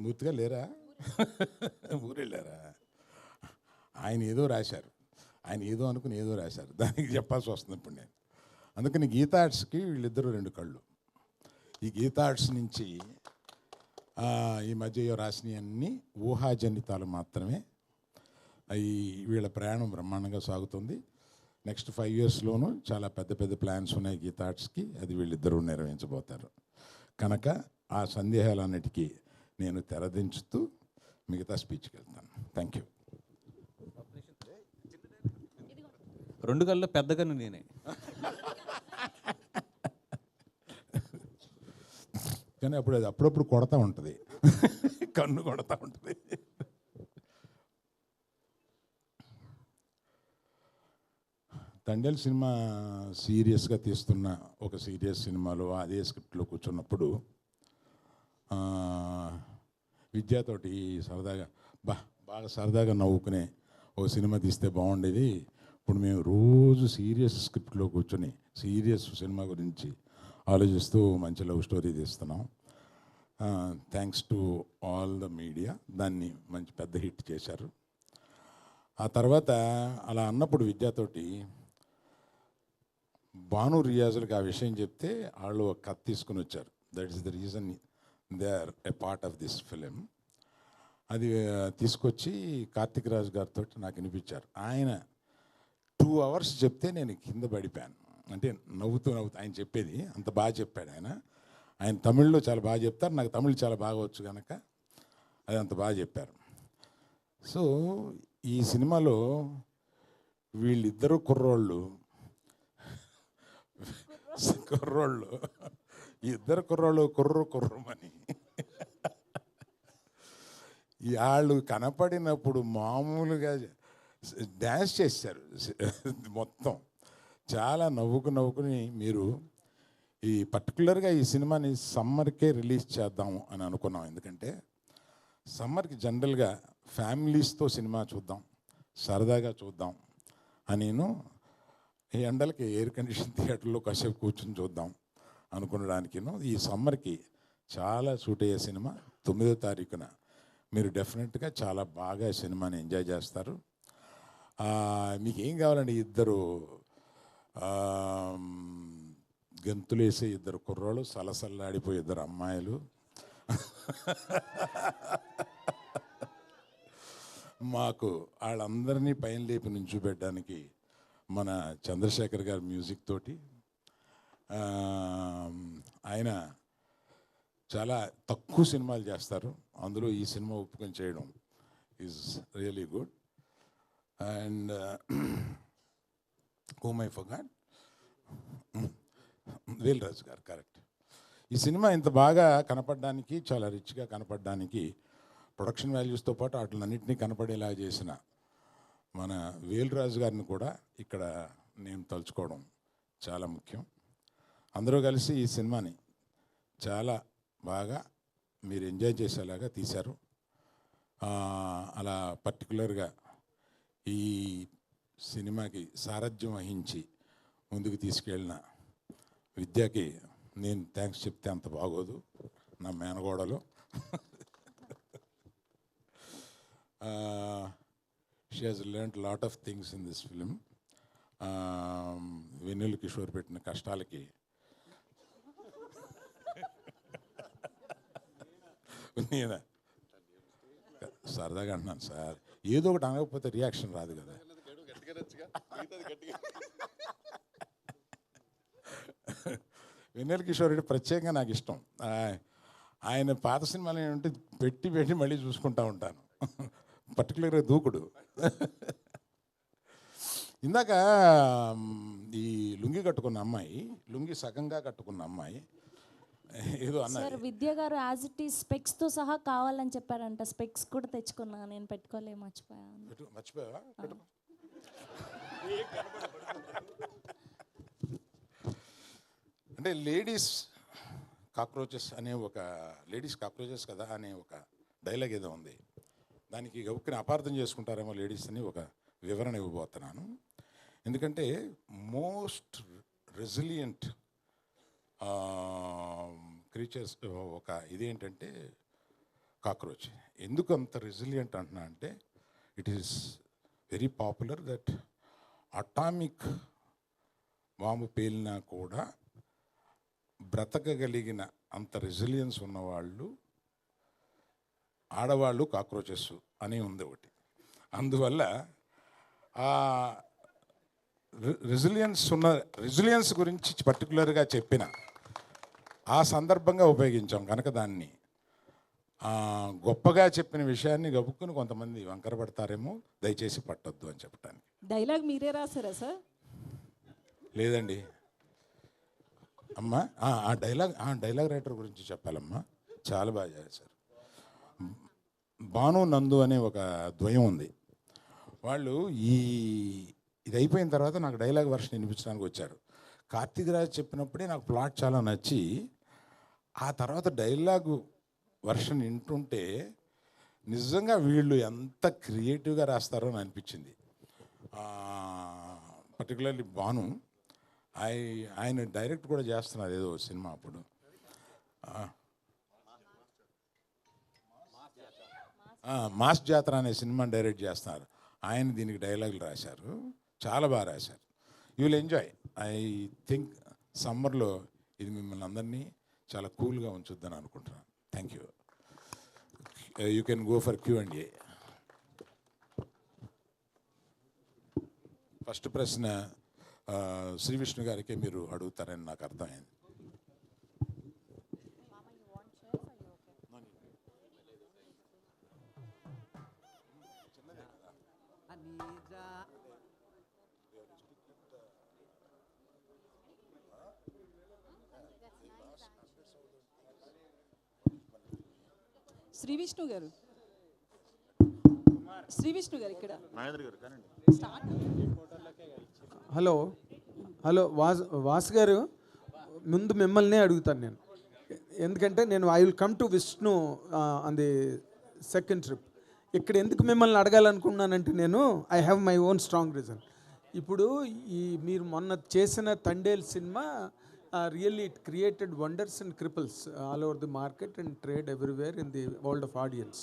మూర్తిగా లేరా, ఊరెళ్ళారా? ఆయన ఏదో రాశారు, ఆయన ఏదో అనుకుని ఏదో రాశారు, దానికి చెప్పాల్సి వస్తుంది ఇప్పుడు నేను. అందుకని గీతార్ట్స్కి వీళ్ళిద్దరూ 2 కళ్ళు. ఈ గీతార్ట్స్ నుంచి ఈ మధ్య రాసినవన్నీ ఊహాజనితాలు మాత్రమే. అవి వీళ్ళ ప్రయాణం బ్రహ్మాండంగా సాగుతుంది. నెక్స్ట్ 5 yearsలోనూ చాలా పెద్ద ప్లాన్స్ ఉన్నాయి గీతార్ట్స్కి, అది వీళ్ళిద్దరూ నెరవేర్చబోతారు. కనుక ఆ సందేహాలన్నిటికీ నేను తెరదించుతూ మిగతా స్పీచ్కి వెళ్తాను. Thank you. 2 కళ్ళు పెద్దగాను నేనే. కానీ అప్పుడు అది అప్పుడప్పుడు కొడతా ఉంటుంది, కన్ను కొడతా ఉంటుంది. తండేల్ సినిమా సీరియస్గా తీస్తున్న ఒక సీరియస్ సినిమాలో అదే స్క్రిప్ట్లో కూర్చున్నప్పుడు విద్యతోటి సరదాగా బాగా సరదాగా నవ్వుకునే ఓ సినిమా తీస్తే బాగుండేది. ఇప్పుడు మేము రోజు సీరియస్ స్క్రిప్ట్లో కూర్చొని సీరియస్ సినిమా గురించి ఆలోచిస్తూ మంచి లవ్ స్టోరీ తీస్తున్నాం. Thanks to all the media, దాన్ని మంచి పెద్ద హిట్ చేశారు. ఆ తర్వాత అలా అన్నప్పుడు విద్యతోటి భాను రియాజులకు ఆ విషయం చెప్తే వాళ్ళు ఒక కథ తీసుకుని వచ్చారు. That is the reason they are a part of this film. అది తీసుకొచ్చి కార్తిక్ రాజ్ గారితో నాకు వినిపించారు. ఆయన 2 hours చెప్తే నేను కింద పడిపోయాను. అంటే నవ్వుతూ ఆయన చెప్పేది అంత బాగా చెప్పాడు. ఆయన తమిళ్లో చాలా బాగా చెప్తారు, నాకు తమిళ్ చాలా బాగా వచ్చు కనుక అది అంత బాగా చెప్పారు. సో ఈ సినిమాలో వీళ్ళిద్దరూ కుర్రోళ్ళు ఇద్దరు కుర్రోళ్ళు కుర్రమని వాళ్ళు కనపడినప్పుడు మామూలుగా డ్యాన్స్ చేశారు మొత్తం. చాలా నవ్వుకుని మీరు ఈ పర్టికులర్గా ఈ సినిమాని సమ్మర్కే రిలీజ్ చేద్దాము అని అనుకున్నాం. ఎందుకంటే సమ్మర్కి జనరల్గా ఫ్యామిలీస్తో సినిమా చూద్దాం, సరదాగా చూద్దాం అని ఈ ఎండలకి ఎయిర్ కండిషన్ థియేటర్లో కాసేపు కూర్చొని చూద్దాం అనుకునడానికిను ఈ సమ్మర్కి చాలా సూట్ అయ్యే సినిమా 9వ తారీఖున మీరు డెఫినెట్గా చాలా బాగా సినిమాని ఎంజాయ్ చేస్తారు. మీకు ఏం కావాలండి, ఇద్దరు గెంతులేసే ఇద్దరు కుర్రోళ్ళు, సలసల్లాడిపోయి ఇద్దరు అమ్మాయిలు, మాకు వాళ్ళందరినీ పైన లేపి నుంచోబెట్టడానికి మన చంద్రశేఖర్ గారి మ్యూజిక్ తోటి, ఆయన చాలా తక్కువ సినిమాలు చేస్తారు, అందులో ఈ సినిమా ఒప్పుకొని చేయడం is really good. And whom I forgot, Vel Raju garu, correct. ఈ సినిమా ఇంత బాగా కనపడడానికి, చాలా రిచ్గా కనపడడానికి, ప్రొడక్షన్ వాల్యూస్తో పాటు వాటిలన్నింటినీ కనపడేలా చేసిన మన వేల్ రాజు గారిని కూడా ఇక్కడ నేను తలుచుకోవడం చాలా ముఖ్యం. అందరూ కలిసి ఈ సినిమాని చాలా బాగా మీరు ఎంజాయ్ చేసేలాగా తీశారు. అలా పర్టికులర్గా ఈ సినిమాకి సారథ్యం వహించి ముందుకు తీసుకెళ్ళిన విద్యకి నేను థ్యాంక్స్ చెప్తే అంత బాగోదు, నా మేనగోడలు. She has learned lot of things in this film. Vennela Kishore పెట్టిన కష్టాలకి నేను సరదాగా అంటున్నాను సార్, ఏదో ఒకటి అనకపోతే రియాక్షన్ రాదు కదా. వెన్నెల కిషోర్ రెడ్డి ప్రత్యేకంగా నాకు ఇష్టం. ఆయన పాత సినిమాలు ఏంటంటే పెట్టి పెట్టి మళ్ళీ చూసుకుంటూ ఉంటాను, పర్టికులర్గా దూకుడు. ఇందాక ఈ లుంగి కట్టుకున్న అమ్మాయి, లుంగి సగంగా కట్టుకున్న అమ్మాయి ఏదో సార్ అన్నారు. విద్య గారు యాజ్ ఇట్ ఈస్ స్పెక్స్తో సహా కావాలని చెప్పారంట. స్పెక్స్ కూడా తెచ్చుకున్నా, నేను పెట్టుకోలే, మర్చిపోయాను. మర్చిపోయావా? అంటే లేడీస్ కాక్రోచెస్ అనే ఒక, లేడీస్ కాక్రోచెస్ కదా అనే ఒక డైలాగ్ ఏదో ఉంది, దానికి గౌక్కిని అపార్థం చేసుకుంటారేమో లేడీస్ అని ఒక వివరణ ఇవ్వబోతున్నాను. ఎందుకంటే మోస్ట్ రెసిలియంట్ క్రీచర్స్ ఒక ఇదేంటంటే కాక్రోచ్. ఎందుకు అంత రెసిలియంట్ అంటున్నా అంటే, it is very popular that atomic bomb పేలినా కూడా బ్రతకగలిగిన అంత రెసిలియన్స్ ఉన్నవాళ్ళు ఆడవాళ్ళు కాక్రోచెస్ అని ఉంది ఒకటి. అందువల్ల ఆ రెసిలియన్స్ గురించి పర్టికులర్గా చెప్పిన ఆ సందర్భంగా ఉపయోగించాం కనుక దాన్ని గొప్పగా చెప్పిన విషయాన్ని గబుక్కుని కొంతమంది వంకర పడతారేమో, దయచేసి పట్టొద్దు అని చెప్పడానికి. డైలాగ్ మీరే రాసారా సార్? లేదండి అమ్మా, ఆ డైలాగ్ రైటర్ గురించి చెప్పాలమ్మా, చాలా బాగా చేశారు. భాను నందు అనే ఒక ద్వయం ఉంది, వాళ్ళు ఇది అయిపోయిన తర్వాత నాకు డైలాగ్ వర్షన్ వినిపించడానికి వచ్చారు. కార్తీక్ రాజ్ చెప్పినప్పుడే నాకు ప్లాట్ చాలా నచ్చి, ఆ తర్వాత డైలాగు వర్షన్ వింటుంటే నిజంగా వీళ్ళు ఎంత క్రియేటివ్గా రాస్తారో అని అనిపించింది. పర్టికులర్లీ భాను, ఆయన డైరెక్ట్ కూడా చేస్తున్నారు ఏదో సినిమా అప్పుడు. మాస్ జాతర అనే సినిమాని డైరెక్ట్ చేస్తున్నారు, ఆయన దీనికి డైలాగులు రాశారు, చాలా బాగా రాశారు. You will enjoy. I think సమ్మర్లో ఇది మిమ్మల్ని అందరినీ చాలా కూల్గా ఉంచుద్దని అనుకుంటున్నాను. Thank you. You can go for Q&A. First ప్రశ్న శ్రీ విష్ణు గారికే మీరు అడుగుతారని నాకు అర్థమైంది. శ్రీ విష్ణు గారు, శ్రీ విష్ణు గారు ఇక్కడ. హలో వాసు గారు, ముందు మిమ్మల్నే అడుగుతాను నేను, ఎందుకంటే నేను I will come to Vishnu on the second trip. ఇక్కడ ఎందుకు మిమ్మల్ని అడగాలనుకున్నానంటే, నేను I have my own strong reason. ఇప్పుడు మీరు మొన్న చేసిన తండేల్ సినిమా really it created wonders and cripples all over the market and trade everywhere in the world of audience.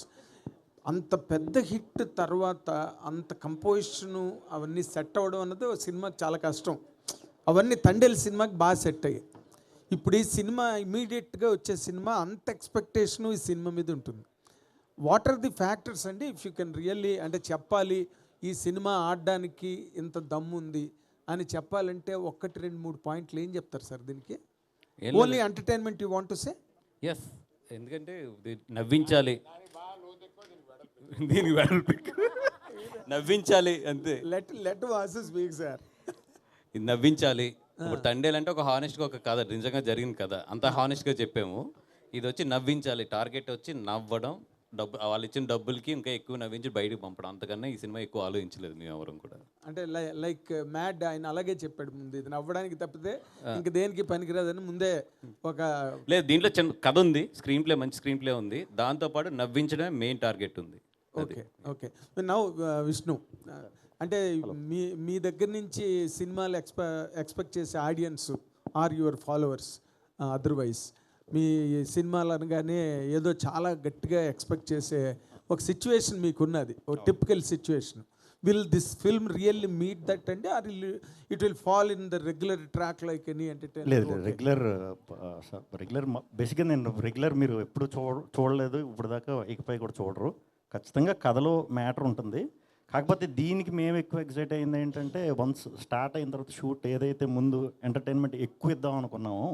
అంత పెద్ద హిట్ తర్వాత అంత కంపోజిషను అవన్నీ సెట్ అవ్వడం అన్నది ఒక సినిమాకి చాలా కష్టం. అవన్నీ తండేలు సినిమాకి బాగా సెట్ అయ్యాయి. ఇప్పుడు ఈ సినిమా ఇమీడియట్గా వచ్చే సినిమా అంత ఎక్స్పెక్టేషను ఈ సినిమా మీద ఉంటుంది. వాట్ ఆర్ ది ఫ్యాక్టర్స్ అండి ఇఫ్ యూ కెన్ రియల్లీ అంటే చెప్పాలి ఈ సినిమా ఆడడానికి ఇంత దమ్ము ఉంది అని చెప్పాలంటే 1, 2, 3 పాయింట్లు ఏం చెప్తారు సార్ దీనికి? Only entertainment you want to say? Yes, ఎందుకంటే నవ్వించాలి, దీనికి నవ్వించాలి అంతే. Let Vasu speak sir. ఇది నవ్వించాలి. ఇప్పుడు తండేలు అంటే ఒక హానెస్ట్గా ఒక కథ, నిజంగా జరిగిన కథ, అంత హానెస్ట్గా చెప్పాము. ఇది వచ్చి నవ్వించాలి, టార్గెట్ వచ్చి నవ్వడం, వాళ్ళు ఇచ్చిన డబ్బులకి ఇంకా ఎక్కువ నవ్వించి బయటకు పంపడం. అంతకన్నా ఈ సినిమా ఎక్కువ ఆలోచించలేదు మేము ఎవరం కూడా. అంటే లైక్ మ్యాడ్ ఆయన అలాగే చెప్పాడు ముందు, ఇది నవ్వడానికి తప్పితే ఇంక దేనికి పనికిరాదని ముందే ఒక లేదు. దీంట్లో చిన్న కథ ఉంది, స్క్రీన్ ప్లే మంచి స్క్రీన్ ప్లే ఉంది, దాంతోపాటు నవ్వించడమే మెయిన్ టార్గెట్ ఉంది. ఓకే ఓకే నౌ విష్ణు, అంటే మీ దగ్గర నుంచి సినిమాలు ఎక్స్పెక్ట్ చేసే audience are your followers, otherwise మీ సినిమాలు అనగానే ఏదో చాలా గట్టిగా ఎక్స్పెక్ట్ చేసే ఒక సిచ్యువేషన్ మీకున్నది, ఒక typical situation. Will this film really meet that అండి, or it will fall in the regular track like any entertainment? లేదు, రెగ్యులర్ బేసిక్గా నేను రెగ్యులర్ మీరు ఎప్పుడు చూడలేదు ఇప్పుడు దాకా, ఇకపై కూడా చూడరు. ఖచ్చితంగా కథలో మ్యాటర్ ఉంటుంది. కాకపోతే దీనికి మేము ఎక్కువ ఎక్సైట్ అయింది ఏంటంటే, వన్స్ స్టార్ట్ అయిన తర్వాత షూట్ ఏదైతే ముందు ఎంటర్టైన్మెంట్ ఎక్కువ ఇద్దాం అనుకున్నామో,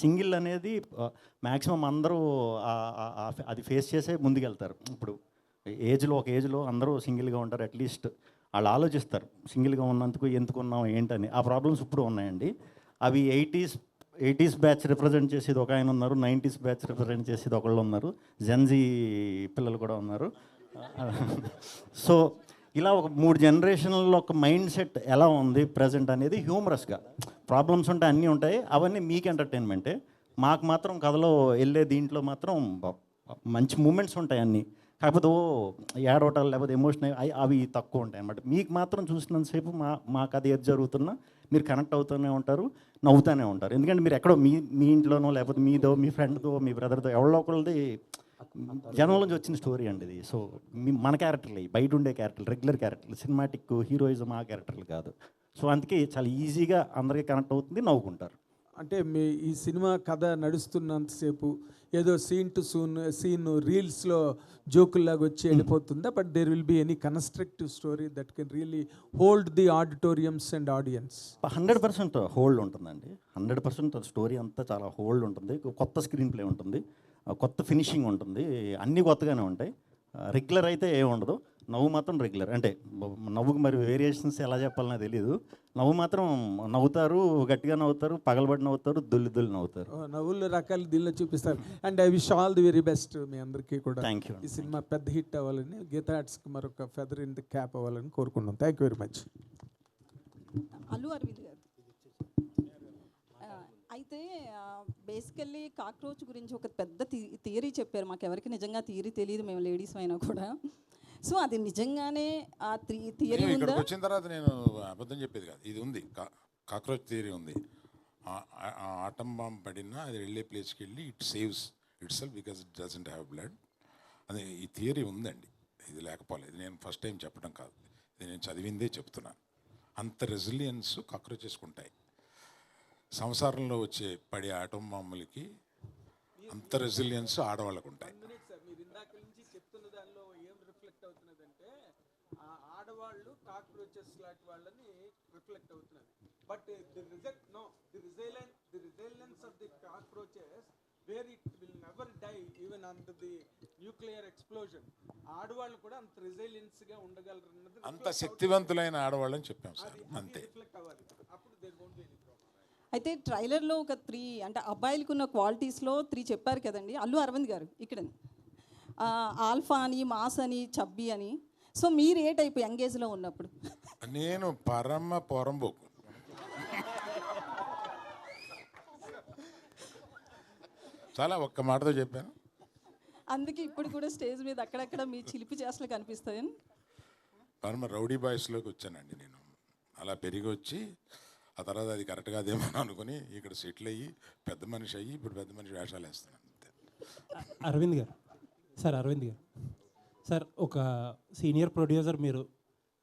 సింగిల్ అనేది మ్యాక్సిమం అందరూ అది ఫేస్ చేసే ముందుకెళ్తారు. ఇప్పుడు ఒక ఏజ్లో అందరూ సింగిల్గా ఉంటారు, అట్లీస్ట్ వాళ్ళు ఆలోచిస్తారు సింగిల్గా ఉన్నందుకు ఎందుకు ఉన్నాం ఏంటని. ఆ ప్రాబ్లమ్స్ ఇప్పుడు ఉన్నాయండి. అవి 80s బ్యాచ్ రిప్రజెంట్ చేసేది ఒక ఆయన ఉన్నారు, 90s బ్యాచ్ రిప్రజెంట్ చేసేది ఒకళ్ళు ఉన్నారు, జెన్జీ పిల్లలు కూడా ఉన్నారు. సో ఇలా ఒక 3 జనరేషన్లలో ఒక మైండ్ సెట్ ఎలా ఉంది ప్రజెంట్ అనేది హ్యూమరస్గా. ప్రాబ్లమ్స్ ఉంటాయి, అన్నీ ఉంటాయి, అవన్నీ మీకు ఎంటర్టైన్మెంటే. మాకు మాత్రం కథలో వెళ్ళే దీంట్లో మాత్రం మంచి మూమెంట్స్ ఉంటాయి అన్నీ. కాకపోతే ఏడవటాలు లేకపోతే ఎమోషన్ అవి తక్కువ ఉంటాయి అన్నమాట. మీకు మాత్రం చూసినంతసేపు మాకు అది ఏది జరుగుతున్నా మీరు కనెక్ట్ అవుతూనే ఉంటారు, నవ్వుతూనే ఉంటారు. ఎందుకంటే మీరు ఎక్కడో మీ ఇంట్లోనో లేకపోతే మీదో మీ ఫ్రెండ్తో మీ బ్రదర్తో ఎవరో ఒకళ్ళది జనం నుంచి వచ్చిన స్టోరీ అండి ఇది. సో మన క్యారెక్టర్లు బయట ఉండే క్యారెక్టర్లు, రెగ్యులర్ క్యారెక్టర్లు, సినిమాటిక్ హీరోయిజం ఆ క్యారెక్టర్లు కాదు. సో అందుకే చాలా ఈజీగా అందరికీ కనెక్ట్ అవుతుంది, నవ్వుకుంటారు. అంటే మీ ఈ సినిమా కథ నడుస్తున్నంతసేపు ఏదో సీన్ రీల్స్లో జోకుల్లాగా వచ్చి వెళ్ళిపోతుందా? But there will be any constructive story that can really hold the auditoriums and audience? 100% hold ఉంటుందండి. 100% స్టోరీ అంతా చాలా హోల్డ్ ఉంటుంది. కొత్త స్క్రీన్ ప్లే ఉంటుంది, కొత్త ఫినిషింగ్ ఉంటుంది, అన్నీ కొత్తగానే ఉంటాయి. రెగ్యులర్ అయితే ఏమి ఉండదు, నవ్వు మాత్రం రెగ్యులర్. అంటే నవ్వుకి మరి వేరియేషన్స్ ఎలా చెప్పాలనే తెలియదు. నవ్వు మాత్రం నవ్వుతారు, గట్టిగా నవ్వుతారు, పగలబడి నవ్వుతారు, దుల్లి నవ్వుతారు. నవ్వులు రకాలు దీనిలో చూపిస్తారు. And I wish all the very best మీ అందరికీ కూడా. Thank you. ఈ సినిమా పెద్ద హిట్ అవ్వాలని, గీతా ఆర్ట్స్కి మరొక ఫెదర్ ఇన్ ది క్యాప్ అవ్వాలని కోరుకున్నాం. Thank you very much. Allu Aravind garu, అయితే బేసికల్లీ కాక్రోచ్ గురించి ఒక పెద్ద థియరీ చెప్పారు. మాకు ఎవరికి నిజంగా థియరీ తెలియదు, మేము లేడీస్ అయినా కూడా. సో అది నిజంగానే ఆ థియరీ ఉందా? వచ్చిన తర్వాత నేను అబద్ధం చెప్పేది కాదు, ఇది ఉంది, కాక్రోచ్ థియరీ ఉంది. ఆటం బాంబ్ పడినా అది వెళ్ళే ప్లేస్కి వెళ్ళి it saves it self because it doesn't have blood. అది ఈ థియరీ ఉందండి, ఇది లేకపోలేదు. ఇది నేను ఫస్ట్ టైం చెప్పడం కాదు, ఇది నేను చదివిందే చెప్తున్నాను. అంత రెసిలియన్స్ కాక్రోచెస్కి ఉంటాయి. సంసారంలో వచ్చే పడే ఆటం బాంబులకి అంత రెసిలియన్స్ ఆడవాళ్ళకు ఉంటాయి. మీరు ఇందాక నుంచి చెప్తున్న దానిలో ఏం రిఫ్లెక్ట్ అవుతున్నదంటే, ఆడవాళ్ళు కాక్రోచెస్ లాంటి వాళ్ళని రిఫ్లెక్ట్ అవుతున్నది. But the resilience of the cockroaches, where it will never die even under the nuclear explosion. ఆడవాళ్ళు కూడా అంత రెసిలియన్స్ గా ఉండగలరు అన్నది, అంత శక్తివంతులైన ఆడవాళ్ళని చెప్పాం సార్, అంతే. అప్పుడు there won't be any problem. అయితే ట్రైలర్లో ఒక 3 అంటే అబ్బాయిలకు ఉన్న క్వాలిటీస్లో 3 చెప్పారు కదండి అల్లు అరవింద్ గారు ఇక్కడ. ఆల్ఫా అని, మాస్ అని, చబ్బీ అని. సో మీరు ఏ టైప్ యంగేజ్లో ఉన్నప్పుడు? నేను పరమ పొరంబోకు. చాలా ఒక్క మాటతో చెప్పాను. అందుకే ఇప్పుడు కూడా స్టేజ్ మీద అక్కడక్కడ మీ చిలిపి చేష్టలు కనిపిస్తాయి. పరమ రౌడీ బాయ్స్లోకి వచ్చానండి నేను. అలా పెరిగి వచ్చి ఆ తర్వాత అది కరెక్ట్ కాదేమో అనుకుని ఇక్కడ సెటిల్ అయ్యి పెద్ద మనిషి అయ్యి ఇప్పుడు పెద్ద మనిషి వేషాలు వేస్తున్నాను అంతే. అరవింద్ గారు, సార్ అరవింద్ గారు, సార్ ఒక సీనియర్ ప్రొడ్యూసర్ మీరు,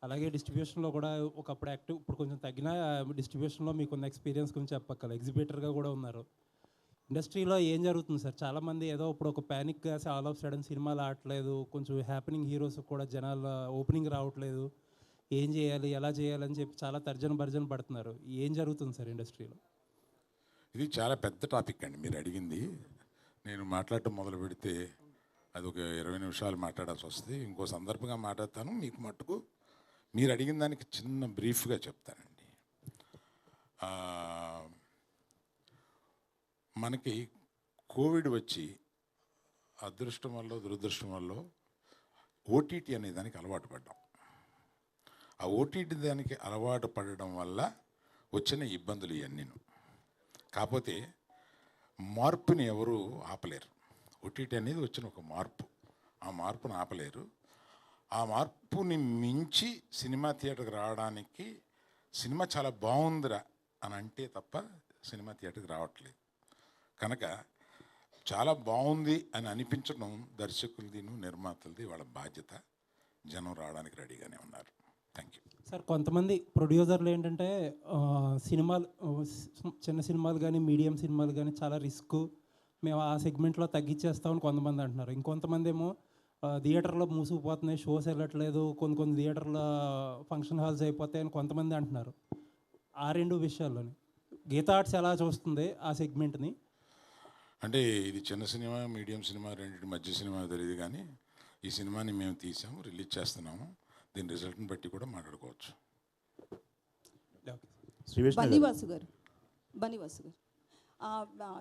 అలాగే డిస్ట్రిబ్యూషన్లో కూడా ఒకప్పుడు యాక్టివ్, ఇప్పుడు కొంచెం తగ్గిన డిస్ట్రిబ్యూషన్లో మీకున్న ఎక్స్పీరియన్స్ గురించి చెప్పక్కల, ఎగ్జిబిటర్గా కూడా ఉన్నారు. ఇండస్ట్రీలో ఏం జరుగుతుంది సార్? చాలామంది ఏదో ఇప్పుడు ఒక ప్యానిక్ ఆల్ ఆఫ్ సడన్ సినిమాలు ఆడట్లేదు, కొంచెం హ్యాపెనింగ్ హీరోస్ కూడా జనాల ఓపెనింగ్ రావట్లేదు, ఏం చేయాలి ఎలా చేయాలని చెప్పి చాలా తర్జన భర్జన పడుతున్నారు. ఏం జరుగుతుంది సార్ ఇండస్ట్రీలో? ఇది చాలా పెద్ద టాపిక్ అండి మీరు అడిగింది. నేను మాట్లాడటం మొదలు పెడితే అది ఒక 20 నిమిషాలు మాట్లాడాల్సి వస్తుంది. ఇంకో సందర్భంగా మాట్లాడతాను. మీకు మట్టుకు మీరు అడిగిన దానికి చిన్న బ్రీఫ్గా చెప్తానండి. మనకి కోవిడ్ వచ్చి అదృష్టం వల్ల దురదృష్టం వల్ల ఓటీటీ అనే దానికి అలవాటు పడ్డాం. ఆ ఓటీటీ దానికి అలవాటు పడడం వల్ల వచ్చిన ఇబ్బందులు ఇవన్నీను. కాకపోతే మార్పుని ఎవరు ఆపలేరు. ఓటీటీ అనేది వచ్చిన ఒక మార్పు, ఆ మార్పును ఆపలేరు. ఆ మార్పుని మించి సినిమా థియేటర్కి రావడానికి సినిమా చాలా బాగుందిరా అని అంటే తప్ప సినిమా థియేటర్కి రావట్లేదు. కనుక చాలా బాగుంది అని అనిపించడం దర్శకులది నిర్మాతలది వాళ్ళ బాధ్యత. జనం రావడానికి రెడీగానే ఉన్నారు. Thank you sir. కొంతమంది ప్రొడ్యూసర్లు ఏంటంటే సినిమాలు, చిన్న సినిమాలు కానీ మీడియం సినిమాలు కానీ చాలా రిస్క్, మేము ఆ సెగ్మెంట్లో తగ్గించేస్తామని కొంతమంది అంటున్నారు. ఇంకొంతమంది ఏమో థియేటర్లో మూసుకుపోతున్నాయి, షోస్ వెళ్ళట్లేదు, కొన్ని థియేటర్లో ఫంక్షన్ హాల్స్ అయిపోతాయని కొంతమంది అంటున్నారు. ఆ రెండు విషయాల్లోని గీతా ఆర్ట్స్ ఎలా చూస్తుంది ఆ సెగ్మెంట్ని? అంటే ఇది చిన్న సినిమా మీడియం సినిమా రెండింటి మధ్య సినిమా తెలియదు, కానీ ఈ సినిమాని మేము తీసాము, రిలీజ్ చేస్తున్నాము. దీని రిజల్ట్ని బట్టి కూడా మాట్లాడుకోవచ్చు. బనివాసు గారు,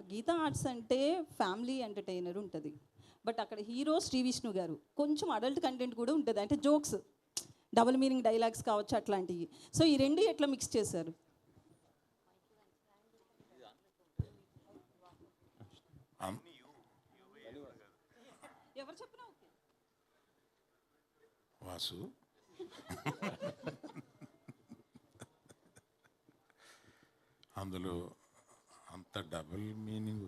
గీతా ఆర్ట్స్ అంటే ఫ్యామిలీ ఎంటర్టైనర్ ఉంటుంది, బట్ అక్కడ హీరో శ్రీ విష్ణు గారు కొంచెం అడల్ట్ కంటెంట్ కూడా ఉంటుంది, అంటే జోక్స్, డబుల్ మీనింగ్ డైలాగ్స్ కావచ్చు అట్లాంటివి. సో ఈ రెండు ఎట్లా మిక్స్ చేశారు? ఎవరు చెప్పినా ఓకే. వాసు అందులో అంత డబుల్ మీనింగ్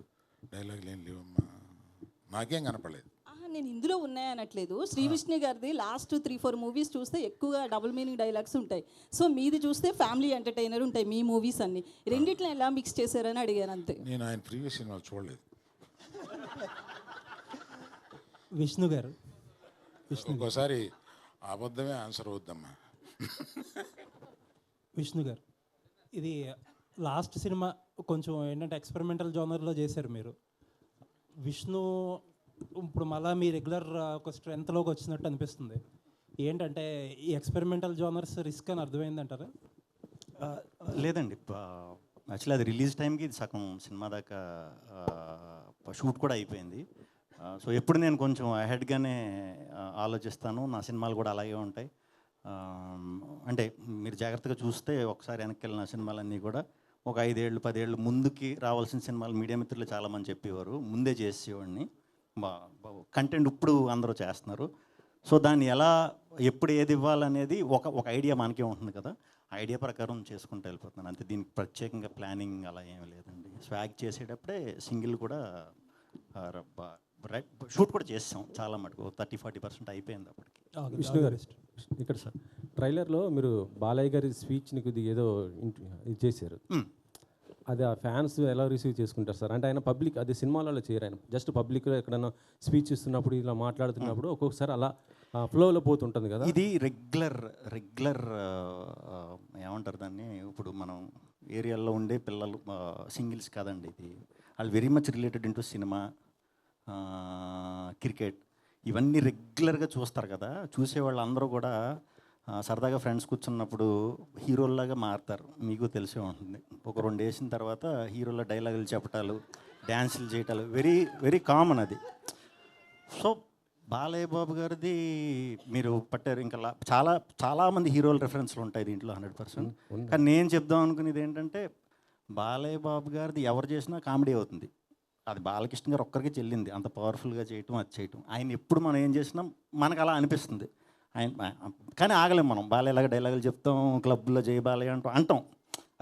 డైలాగులు ఏం లేవమ్మా, నాకేం కనపడలేదు. నేను ఇందులో ఉన్నాయనట్లేదు. శ్రీ విష్ణు గారిది లాస్ట్ 3-4 మూవీస్ చూస్తే ఎక్కువగా డబుల్ మీనింగ్ డైలాగ్స్ ఉంటాయి. సో మీది చూస్తే ఫ్యామిలీ ఎంటర్టైనర్ ఉంటాయి మీ మూవీస్ అన్ని. రెండిట్లో ఎలా మిక్స్ చేశారని అడిగాను అంతే. నేను ఆయన ప్రీవియస్ సినిమాలు చూడలేదు. విష్ణు గారు, ఇంకోసారి అబద్ధమే ఆన్సర్ అవుద్దమ్మా. విష్ణు గారు, ఇది లాస్ట్ సినిమా కొంచెం ఏంటంటే ఎక్స్పెరిమెంటల్ జోనర్లో చేశారు మీరు. విష్ణు ఇప్పుడు మళ్ళీ మీ రెగ్యులర్ ఒక స్ట్రెంత్లోకి వచ్చినట్టు అనిపిస్తుంది. ఏంటంటే ఈ ఎక్స్పెరిమెంటల్ జోనర్స్ రిస్క్ అని అర్థమైందంటారా? లేదండి, యాక్చువల్లీ అది రిలీజ్ టైంకి ఇది సగం సినిమా దాకా షూట్ కూడా అయిపోయింది. సో ఎప్పుడు నేను కొంచెం అహెడ్గానే ఆలోచిస్తాను, నా సినిమాలు కూడా అలాగే ఉంటాయి. అంటే మీరు జాగ్రత్తగా చూస్తే ఒకసారి వెనక్కి వెళ్ళిన సినిమాలన్నీ కూడా ఒక 5 ఏళ్ళు 10 ఏళ్ళు ముందుకి రావాల్సిన సినిమాలు మీడియా మిత్రులు చాలామంది చెప్పేవారు, ముందే చేసేవాడిని. కంటెంట్ ఇప్పుడు అందరూ చేస్తున్నారు. సో దాన్ని ఎలా ఎప్పుడు ఏది ఇవ్వాలనేది ఒక ఐడియా మనకే ఉంటుంది కదా, ఐడియా ప్రకారం చేసుకుంటూ వెళ్ళిపోతున్నాను అంతే. దీనికి ప్రత్యేకంగా ప్లానింగ్ అలా ఏమీ లేదండి. స్వాగ్ చేసేటప్పుడే సింగిల్ కూడా షూట్ కూడా చేసాం చాలా మటుకు, 30-40% అయిపోయింది అప్పటికి. విష్ణు గారు ఇక్కడ సార్ ట్రైలర్లో మీరు బాలయ్య గారి స్పీచ్ని కొద్దిగా ఏదో ఇది చేశారు, అది ఆ ఫ్యాన్స్ ఎలా రిసీవ్ చేసుకుంటారు సార్? అంటే ఆయన పబ్లిక్, అది సినిమాలలో చేయరు, ఆయన జస్ట్ పబ్లిక్లో ఎక్కడైనా స్పీచ్ ఇస్తున్నప్పుడు ఇలా మాట్లాడుతున్నప్పుడు ఒక్కొక్కసారి అలా ఫ్లోలో పోతుంటుంది కదా. ఇది రెగ్యులర్ ఏమంటారు దాన్ని, ఇప్పుడు మనం ఏరియాల్లో ఉండే పిల్లలు సింగిల్స్ కాదండి, ఇది వాళ్ళు very much related into cinema, cricket, ఇవన్నీ రెగ్యులర్గా చూస్తారు కదా. చూసేవాళ్ళు అందరూ కూడా సరదాగా ఫ్రెండ్స్ కూర్చున్నప్పుడు హీరోల్లాగా మారుతారు, మీకు తెలిసే ఉంటుంది. ఒక 2 వేసిన తర్వాత హీరోల డైలాగులు చెప్పటాలు, డ్యాన్సులు చేయటాలు వెరీ కామన్ అది. సో బాలయ్య బాబు గారిది మీరు పట్టారు, ఇంకా చాలామంది హీరోల రెఫరెన్స్లు ఉంటాయి దీంట్లో 100%. కానీ నేను చెప్దాం అనుకునేది ఏంటంటే, బాలయ్య బాబు గారిది ఎవరు చేసినా కామెడీ అవుతుంది. అది బాలకృష్ణ గారు ఒక్కరికి చెల్లింది, అంత పవర్ఫుల్గా చేయటం, అది చేయటం. ఆయన ఎప్పుడు మనం ఏం చేసినా మనకు అలా అనిపిస్తుంది. కానీ ఆగలేం మనం, బాలయ్యలాగా డైలాగులు చెప్తాం, క్లబ్లో జై బాలయ్య అంటాం,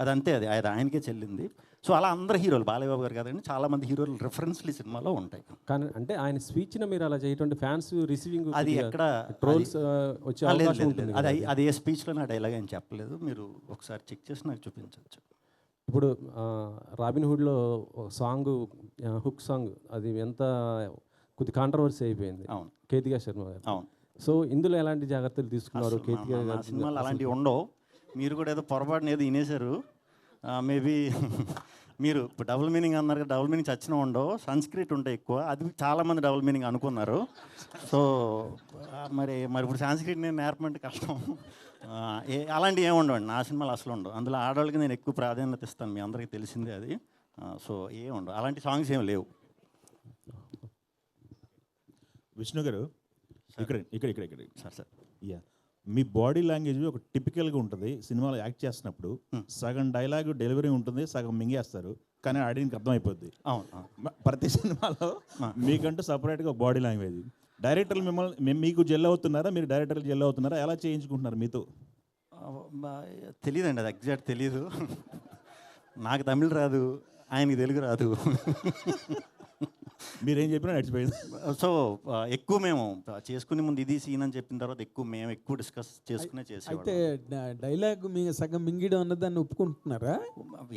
అది అంతే, అది ఆయనకే చెల్లింది. సో అలా అందరు హీరోలు, బాలయ్య బాబు గారు కాదండి, చాలామంది హీరోలు రిఫరెన్స్లు ఈ సినిమాలో ఉంటాయి. కానీ అంటే ఆయన స్పీచ్ని మీరు అలా చేయటం ఫ్యాన్స్ రిసీవింగ్ అది ఎక్కడ ట్రోల్స్ వచ్చే అవకాశం ఉంటుంది అది కదా. అది ఏ స్పీచ్లో నా డైలాగ్ అని చెప్పలేదు, మీరు ఒకసారి చెక్ చేసి నాకు చూపించవచ్చు. ఇప్పుడు రాబిన్ హుడ్లో సాంగ్ హుక్ సాంగ్ అది ఎంత కొద్ది కాంట్రవర్సీ అయిపోయింది. అవును. కేతికా శర్మ గారు. అవును. సో ఇందులో ఎలాంటి జాగ్రత్తలు తీసుకున్నారు కేతికా నా గారు? సినిమాలు అలాంటివి ఉండవు. మీరు కూడా ఏదో పొరపాటున ఏదో వినేశారు. మేబీ మీరు ఇప్పుడు డబుల్ మీనింగ్ అన్నారు కదా, డబుల్ మీనింగ్ చచ్చిన ఉండవు, సంస్క్రిట్ ఉంటాయి ఎక్కువ, అది చాలామంది డబుల్ మీనింగ్ అనుకున్నారు. సో మరి ఇప్పుడు సంస్క్రిట్ నేను నేర్పమంటే కష్టం. అలాంటివి ఏమి ఉండవండి నా సినిమాలు, అసలు ఉండవు. అందులో ఆడవాళ్ళకి నేను ఎక్కువ ప్రాధాన్యత ఇస్తాను, మీ అందరికీ తెలిసిందే అది. సో ఏమి ఉండవు, అలాంటి సాంగ్స్ ఏమి లేవు. విష్ణు గారు ఇక్కడ ఇక్కడ ఇక్కడ ఇక్కడ సార్ సార్ యా, మీ బాడీ లాంగ్వేజ్ ఒక టిపికల్గా ఉంటుంది. సినిమాలో యాక్ట్ చేస్తున్నప్పుడు సగం డైలాగ్ డెలివరీ ఉంటుంది, సగం మింగేస్తారు, కానీ ఆడియన్కి అర్థమైపోద్ది. ప్రతి సినిమాలో మీకంటూ సపరేట్గా బాడీ లాంగ్వేజ్. డైరెక్టర్లు మిమ్మల్ని మీకు జెల్ అవుతున్నారా, మీరు డైరెక్టర్లు జెల్ అవుతున్నారా, ఎలా చేయించుకుంటున్నారు మీతో? తెలియదండి, అది ఎగ్జాక్ట్ తెలీదు. నాకు తమిళ్ రాదు, ఆయనకి తెలుగు రాదు. మీరేం చెప్పినా నడిచిపోయింది. సో ఎక్కువ మేము చేసుకునే ముందు ఇది సీన్ అని చెప్పిన తర్వాత మేము ఎక్కువ డిస్కస్ చేసుకునే చేసేవాళ్ళం. అయితే డైలాగ్ మీ సగం మింగిడం అన్నదాన్ని ఒప్పుకుంటున్నారా?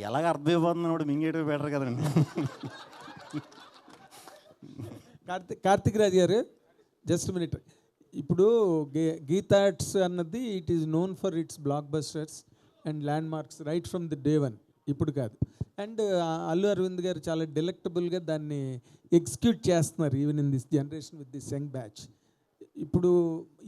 ఎలాగ అర్థమైపోతుంది కూడా మింగేయడం బెటర్ కదండి. కార్తిక్ రాజ్ గారు జస్ట్ మినిట్. ఇప్పుడు గీతాట్స్ అన్నది it is known for it's black busters and land marks right from the day one, ఇప్పుడు కాదు. అండ్ అల్లు అరవింద్ గారు చాలా డెలెక్టబుల్గా దాన్ని ఎగ్జిక్యూట్ చేస్తున్నారు even in this generation with this young batch. ఇప్పుడు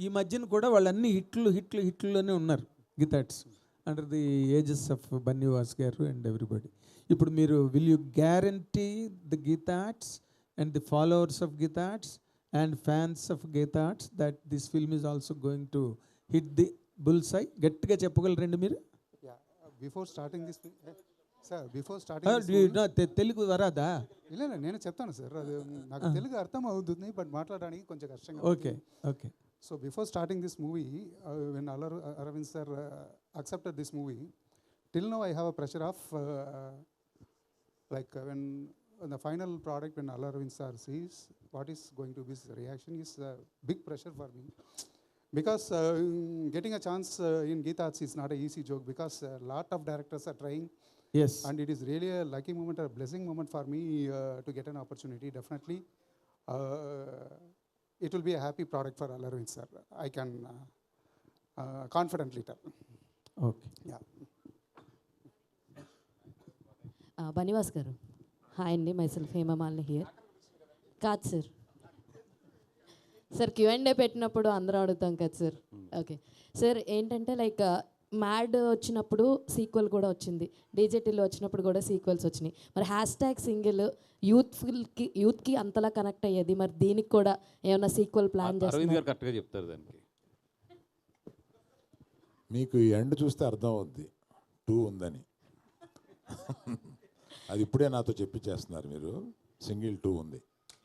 ఈ మధ్యన కూడా వాళ్ళన్నీ హిట్లులోనే ఉన్నారు గీతాట్స్ under the ages of Bunny Vas గారు అండ్ ఎవ్రీబడి. ఇప్పుడు మీరు will you guarantee the గీతాట్స్ and the followers of గీతాట్స్ and fans of గీతాట్స్ that this film is also going to hit the bullseye? గట్టిగా చెప్పగలరండి మీరు? Before starting this sir, before starting Telugu వరాదా? ಇಲ್ಲ నేను చెప్తాను sir, అది నాకు తెలుగు అర్థం అవుతుంది, బట్ మాట్లాడడానికి కొంచెం కష్టంగా. Okay okay. So before starting this movie, when Aravind sir accepted this movie, till now I have a pressure of like when the final product, when Arvind sir sees what is going to be his reaction, is a big pressure for me. Because getting a chance in Geetaats is not an easy joke, because a lot of directors are trying. Yes. And it is really a lucky moment, a blessing moment for me to get an opportunity. Definitely, it will be a happy product for Arvind sir. I can confidently tell. Okay. Yeah. Bunny Vas గారు, hi అండి, myself Hema Malini here. కాదు sir, sir Q&A పెట్టినప్పుడు అందరం అడుగుతాం కదా sir. Okay sir, ఏంటంటే like mad వచ్చినప్పుడు sequel కూడా వచ్చింది, డీజేటీలో వచ్చినప్పుడు కూడా సీక్వెల్స్ వచ్చినాయి. మరి హ్యాష్ట్యాగ్ సింగిల్ యూత్కి అంతలా కనెక్ట్ అయ్యేది, మరి దీనికి కూడా ఏమైనా సీక్వెల్ ప్లాన్ అరవింద్ చేస్తున్నారు? గారు కరెక్ట్గా చెప్తారు దానికి. మీకు ఈ ఎండ్ చూస్తే అర్థం అవుద్ది 2 ఉందని. అది ఇప్పుడే నాతో చెప్పించేస్తున్నారు మీరు, సింగిల్ 2 ఉంది.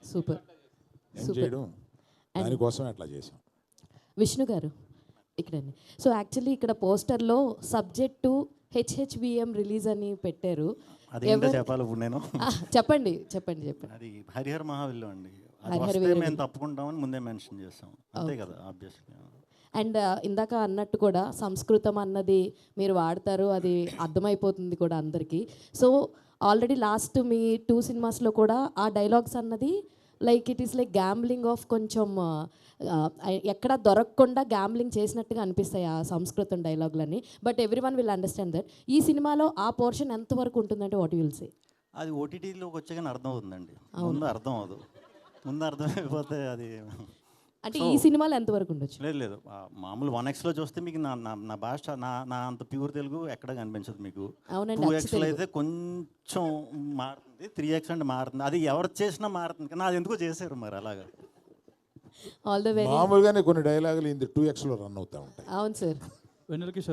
సూపర్ ఏం చేయడం, దానికోసం అట్లా చేసాం. విష్ణు గారు ఇక్కడండి. సో యాక్చువల్లీ ఇక్కడ పోస్టర్లో సబ్జెక్టు HHVM రిలీజ్ అని పెట్టారు. అదేంటో చెప్పాలి ఇప్పుడు నేను. చెప్పండి చెప్పండి చెప్పండి. అది హరిహర మహావిల్లు అండి, అది హరిహర వస్తే వీరవిల్లు. మేము తప్పుకుంటామని ముందే మెన్షన్ చేస్తాం, అంతే కదా ఆబ్వియస్లీ. అండ్ ఇందాక అన్నట్టు కూడా సంస్కృతం అన్నది మీరు వాడతారు, అది అర్థమైపోతుంది కూడా అందరికీ. సో ఆల్రెడీ లాస్ట్ మీ 2 సినిమాస్లో కూడా ఆ డైలాగ్స్ అన్నది like it is like gambling of కొంచెం ఎక్కడ దొరకకుండా గ్యాంబ్లింగ్ చేసినట్టుగా అనిపిస్తాయి ఆ సంస్కృతం డైలాగులన్నీ. But every one will understand that. ఈ సినిమాలో ఆ పోర్షన్ ఎంతవరకు ఉంటుందంటే వాట్ విల్ సే? అది ఓటీటీలోకి వచ్చాక అర్థం అవుతుందండి, ముందు అర్థం అవ్వదు. ముందు అర్థమైపోతే అది అంటే ఈ సినిమాలో ఎంతవరకు ఉండొచ్చు? లేదు లేదు, మామూలు 1Xలో చూస్తే మీకు నా భాష నా అంత ప్యూర్ తెలుగు ఎక్కడ కనిపించదు మీకు. 2Xలో అయితే కొంచెం మారుతుంది, 3X అంటే మారుతుంది. అది ఎవరు చేసినా మారుతుంది, కానీ అది ఎందుకో చేశారు మరి అలాగా. మామూలుగానే కొన్ని డైలాగులు ఇది 2Xలో రన్ అవుతూ ఉంటాయి. అవును సార్.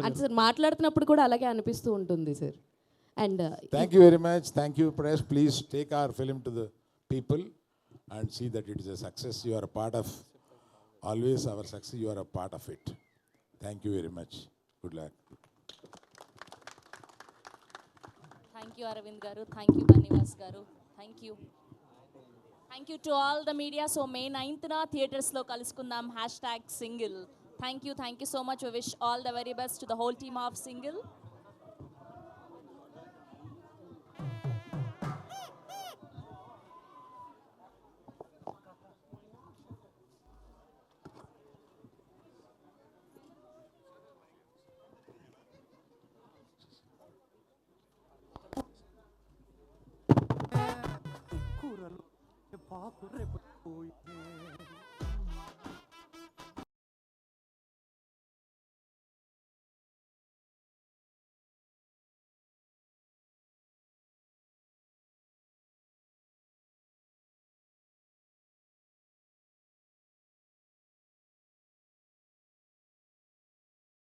అంటే సార్ మాట్లాడుతున్నప్పుడు కూడా అలాగే అనిపిస్తూ ఉంటుంది sir. And thank you very much. Thank you press. Please take our film to the people and see that it is a success. You are a part of always our success. You are a part of it. Thank you very much. Good luck. Thank you Aravind గారు, thank you Bunny Vas గారు, thank you. Thank you to all the media. So May 9th థియేటర్స్లో కలుసుకుందాం. #single. Thank you so much. We wish all the very best to the whole team of single. కూరలు పాకు రేపు